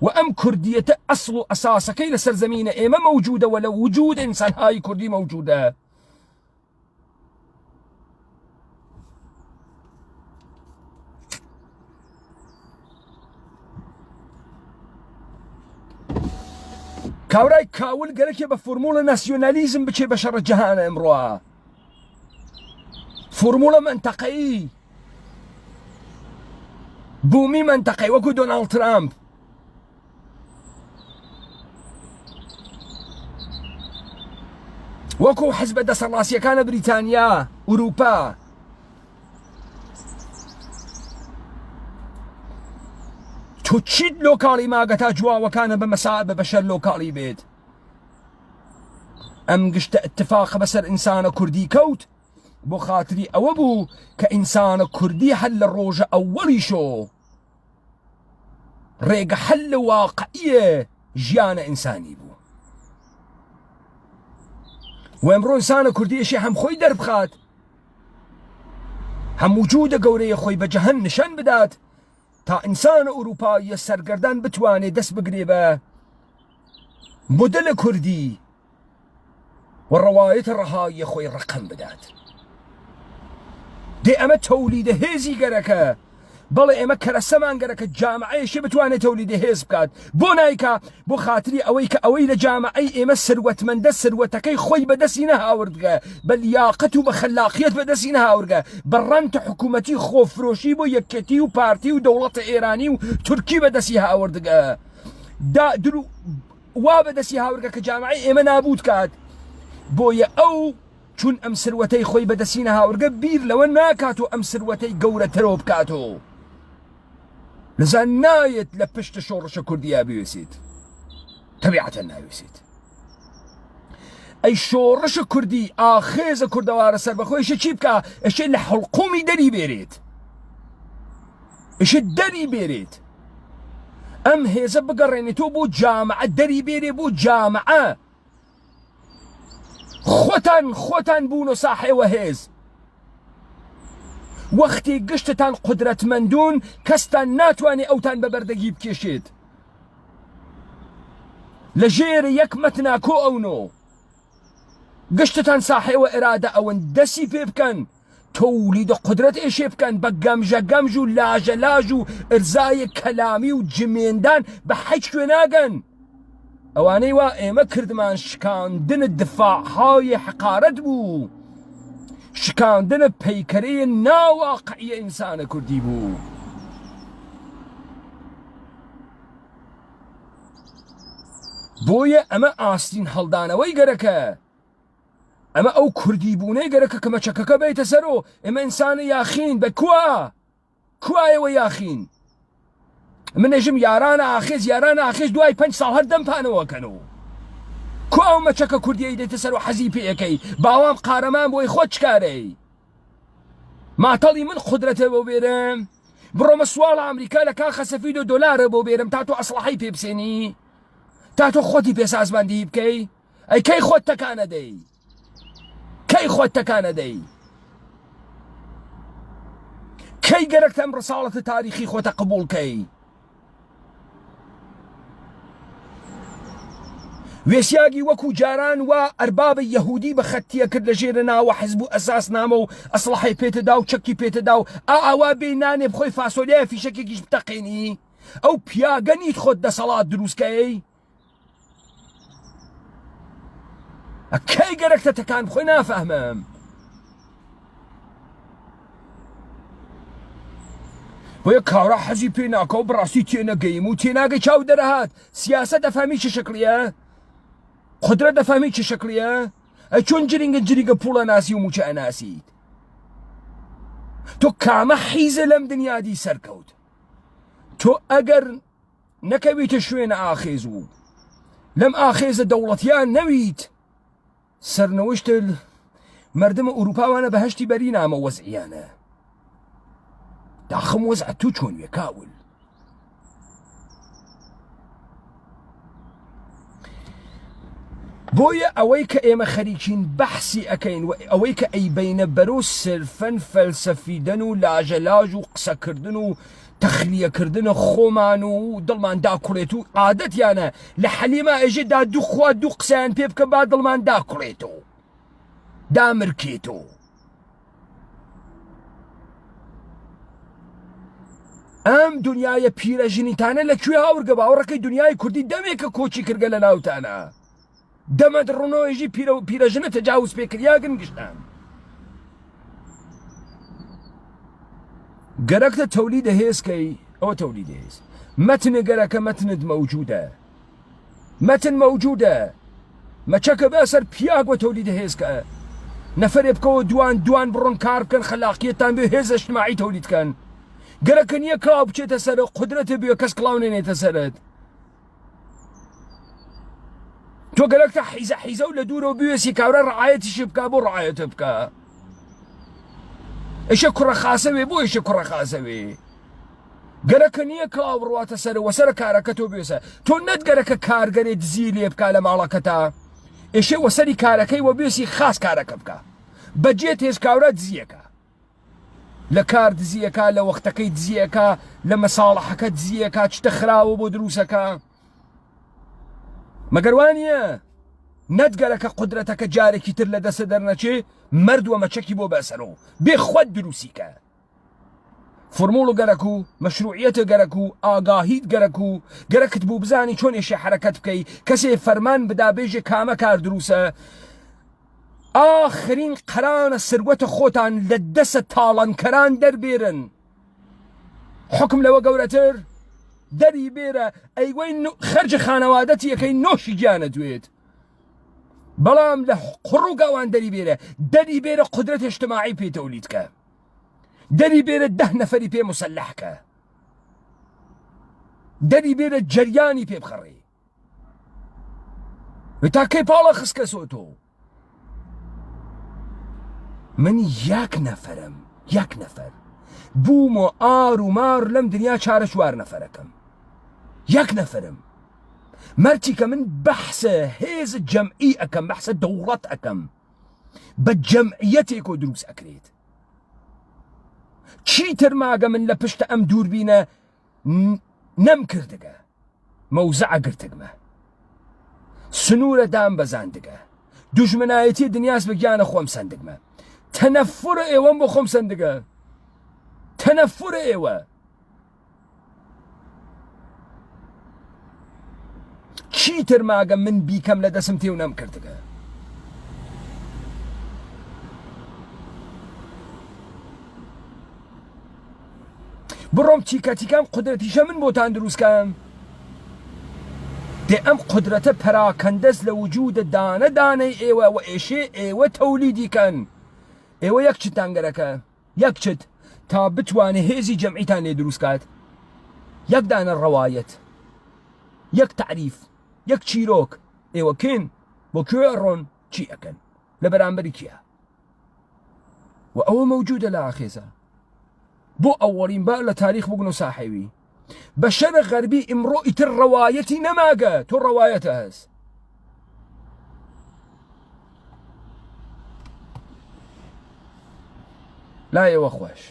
و ئەم کوردیەتە ئەسڵ و ئەساسەکەی لە سەرزەمینە ئێمە مەوجودە و لە وجود ئینسانهای کوردی مەوجودە کاورای کاول گەرەکێ بە فۆرمۆڵە ناسیۆنالیزم بچێ بە شەڕە جەهانە ئەمڕۆ فۆرمۆڵە منتەقەیی بوومی منتەقەی وەکو دۆناڵد ترامپ وەکو حزبە دەسەڵاسیەکانە بریتانیا ئوروپا تۆ چیت لۆکاڵی ماگەتا جواوەکانە بە مەساعد بە بەشەر لۆکاڵی بێت ئەم گشتە اتفاقە بەسەر ئینسانە کوردی کەوت بۆ خاتری ئەوە بوو کە ئینسانە کوردی هەل لە ڕۆژە ئەوەڵیشۆ ڕێگە هەل لە واقعیە ژیانە ئینسانی بوو و ئەمڕۆ ئینسانە کوردیەشی هەم خۆی دەربخات هەم وجودە گەورەیە خۆی بە جەهەن نیشان بدات تا ئینسانە ئوروپاییە سەرگەردان بتوانێت دەست بگرێ بە مدل كردي والرواية الرهاية خوي رقم بدات دي أما توليد هيزي قركا بەڵێ ئێمە کەرەسەمان گەرەکە جامعەیەشی بتوانێت تەولیدی هێز بکات بۆ نایکا بۆ خاتری ئەوەی کە ئەوەی لە جامعەی ئێمە سروەتمەندە سروەتەکەی خۆی بەدەستی نەهاوردگە بە لیاقەت و بە خەلاقیەت بەدەستی نەهاوردگە بە ڕەنتە حکوومەتی خۆفرۆشی بۆ یەکێتی و پارتی و دەوڵەتە ئێرانی و تورکی بەدەستی هاوردگە وا بەدەستی هاوردگە کە جامعەی ئێمە نابوت کات بۆیە ئەو چون ئەم سروەتەی خۆی بەدەستی نەهاوردگە بیر لەوە ناکات و ئەم سروەتەی گەورەترەوە بکاتەوە لذا نايت لپشت شورش كردية بيوسيت طبيعة نايوسيت اي شورش كردي آخيز كردوار سر بخوي ايش چي بكا ايش اللي حلقومي دري بيريت ايش الدري بيريت ام هيزا بقريني تو بو جامعة دري بيري بو جامعة خوتان بونو صاحي وهيز وەختی گشتتان قدرەتمەندون کەستان ناتوانێ ئەوتان بە بەردەگی بکێشێت لە ژێر یەک مەتنا کۆ ئەونۆ گشتتان ساحێوە ئێرادە ئەوەن دەسی پێ بکەن تەولیدە قدرەت ئێشێ بکەن بە گەمژە و لاژە و ئەرزایە کەلامی و جمێندان بە حەیچ کوێ ناگەن ئەوانەی وا ئێمە کردمان شکاندنە دفاعهای حقارەت بوو شکاندن پیکری ناواقعی انسان کردی بو بویە ئەمە ئاستین هەڵدانەوەی گەرەکە ئەمە ئەو کوردی بوونەی گەرەکە کە مەچەکەکە بێتە سەرۆ ئێمە ئینسانە یاخین بە کوایەوە یاخین من نەژم یارانە ئاخێز دوای 5 ساڵ هەر دەمپانەوەکەنەوە کو ئەو مەچەکە کوردیەی دێتە سەر و حەزی پێەکەی باوام قارەمان بۆی خۆ چکارەی ماتەڵی من قودرەتە بۆ بێرم بڕۆمە سوال ئەمریکا لە کاخە سەفید و دۆلارە بۆ بێرم تا تۆ ئەسلحەی پێ بسێنی تا تۆ خۆتی پێسازماندی بکەی ئەی کەی خۆت تەکانە دەی کەی گەرەکتە ئەم ڕساڵەتە تاریخی خۆتە قبوڵکەی وێسیاگی وەکو جاران و ئەربابە یەهودی بە خەتیە کرد لە ژێرە ناوە حزب و ئەساس نامە و ئەسلحەی پێتەدا و چەکی پێتەدا و ئاوا بێ نانێ بخۆی فاسۆلیای فیشەکێکیش بتەقێنی ئەو پیاگەنیت خۆت دەسەڵات دروستکەی ئەکەی گەرەکتە تەکان بخۆی نافەهمم بۆیە کاڕا حەزی پێ ناکە و بڕاستی تێنەگەیم و تێناگەی چاو دەرەهات سیاسەت دەفامی چه شکلیە قدرت دەفامی چه شکلیە ئەی چۆن جرینگە پوڵە ناسی و موچە ئەناسیت تۆ کامە حیزە لەم دنیادی سەرکەوت تۆ ئەگەر نەکەویتە شوێنە ئاخێز و لەم ئاخێزە دەوڵەتیان نەویت سەرنەوەشتە مردمە ئوروپاوانە بەهەشتی بەری نامە وەزعیانە داخم وەزع تو چۆن وێ کاول بۆیە ئەوەی کە ئێمە خەریکین بەحسی ئەەکەین و ئەوەی کە ئەیبینە بەرەو سرفەن فەلسەفیدەن و لاژەلاژ و قسەکردن و تەخلیەکردنە خۆمان و دڵمان داکوڵێت و عادەتیانە لە حەلیمە ئەژێدا دووخوا دوو قسەیان پێ بکە با دڵمان داکوڵێتەوە دامرکێتەوە ئەم دنیایە پیرەژنیتانە لەکوێ هاورگە باوەڕەکەی دنیای کوردی دەمێکە کۆچی کردگە لە ناوتانە دەمەد ڕۆنەوەیژی پیرەژنە تەجاوز پێکردیا گنگشتان گەرەکتە تەولیدە هێزکەی ئەوە تەولیدە هێز مەتنە گەرەکە مەتنت مەتن مەوجودە مەچەکە بەسەر پیاگوە تەولیدە هێزکە نەفەرێ بکەوە دوان بڕۆن کار بکەن خەلاقیەتان بێ هێز ئەجتماعی تەولیدکەن گەرەکە نییە کڵاو بچێتە سەرە قودرەتە بێ کەس کڵاو نێنێتە سەرت تۆ گەرەکتە حیزە و لە دوورەوە بوێسی کاورە ڕعایەتیشی بکە بۆ ڕعایەتە بکە ئەشە کوڕە خاسەوێ بۆ ئێشە کوڕە خاسەوێ گەرەکە نییە کڵاو بڕواتە سەرەوە سەرە کارەکە تۆ بێسە تۆ نەت گەرەکە کارگەرێ دزی لێ بکە لە ماڵەکەتا ئێشێ وەسەری کارەکەی وە بێسی خاص کارەکە بکە بەجێ تێز کاورە دزیەکە لە کار دزیەکە لە وەختەکەی دزیەکە لە مەساڵحەکە دزیەکە چتە خراوە بۆ دروسەکە مەگەر وانە نەتگەرەکە قودرەتەکە جارێکی تر لە دەسە دەرنەچێ مردووە مەچەکی بۆ بەسەرەوە بێخوات دروستیکە فرموڵ و گەرەک و مەشروعیەتە گەرەک و ئاگاهیت گەرەک و گەرەکت بوو بزانی چۆن ئێشێ حرەکەت بکەی کەسێ فەرمان بدا بێژێ کامە کار دروسە ئاخرین قەرانە سروەتە خۆتان لە دەسە تاڵانکەران دەربێرن حکم لەوە گەورەتر دەری بێرە ئەیوەی خەرجە خانەوادەتی یەکەی نۆشی گیانە دوێت بەڵام لە قڕ و گاوان دەری بێرە دەری بێرە قودرەت اجتماعی پێ تەولیدکە دەری بێرە 10 نەفەری پێ مسلحکە دەری بێرە جەریانی پێ بخەڕێ تاکەی پاڵە خستکە سۆتۆ من یەک نەفەرم یەک نەفەر بوومە ئار و مار لەم دنیا چارە چوار نەفەرەکەم یەک نەفەرم مەرتی کە من بەحسە هێز جەمعی ئەەکەم بەحسە دەوڵەت ئەەکەم بە جەمعیەتێک و دروست ئەکرێت چیتر ماگە من لە پشتە ئەم دووربینە نەم کردگە مەوزەعە گرتگمە سنوورە دام بەزاندگە دوژمنایەتی دنیاس بگیانە خۆم سندگمە تەنەفورە ئێوەم بۆ خۆم سندگە تەنەفورە ئێوە چیتر ماگە من بیکەم لە دەسم تێو نەم کردگە بڕۆم چیکەتیکەم قودرەتیشە من بۆتان دروستکەم دێ ئەم قودرەتە پەراکەندەس لە وجودە دانە دانەی ئێوە و ئێشێ ئێوە تەولیدیکەن ئێوە یەک چتان گەرەکە یەک چت تا بتوانێ هێزی جەمعیتان لێ دروستکات یەک دانە ڕەوایەت یەک تعریف یەک چیرۆک ئێوە کێن بۆ کوێ ڕۆن چی ئەکەن لە بەرامبەری کیە و ئەوە مەوجودە لە ئاخێزە بۆ ئەوەڵین بار لە تاریخ بگن و ساحەوی بە شەرق غەربی ئیمڕۆ ئیتر ڕەوایەتی نەماگە تۆ ڕەوایەتە هەست لا ئێوە خۆش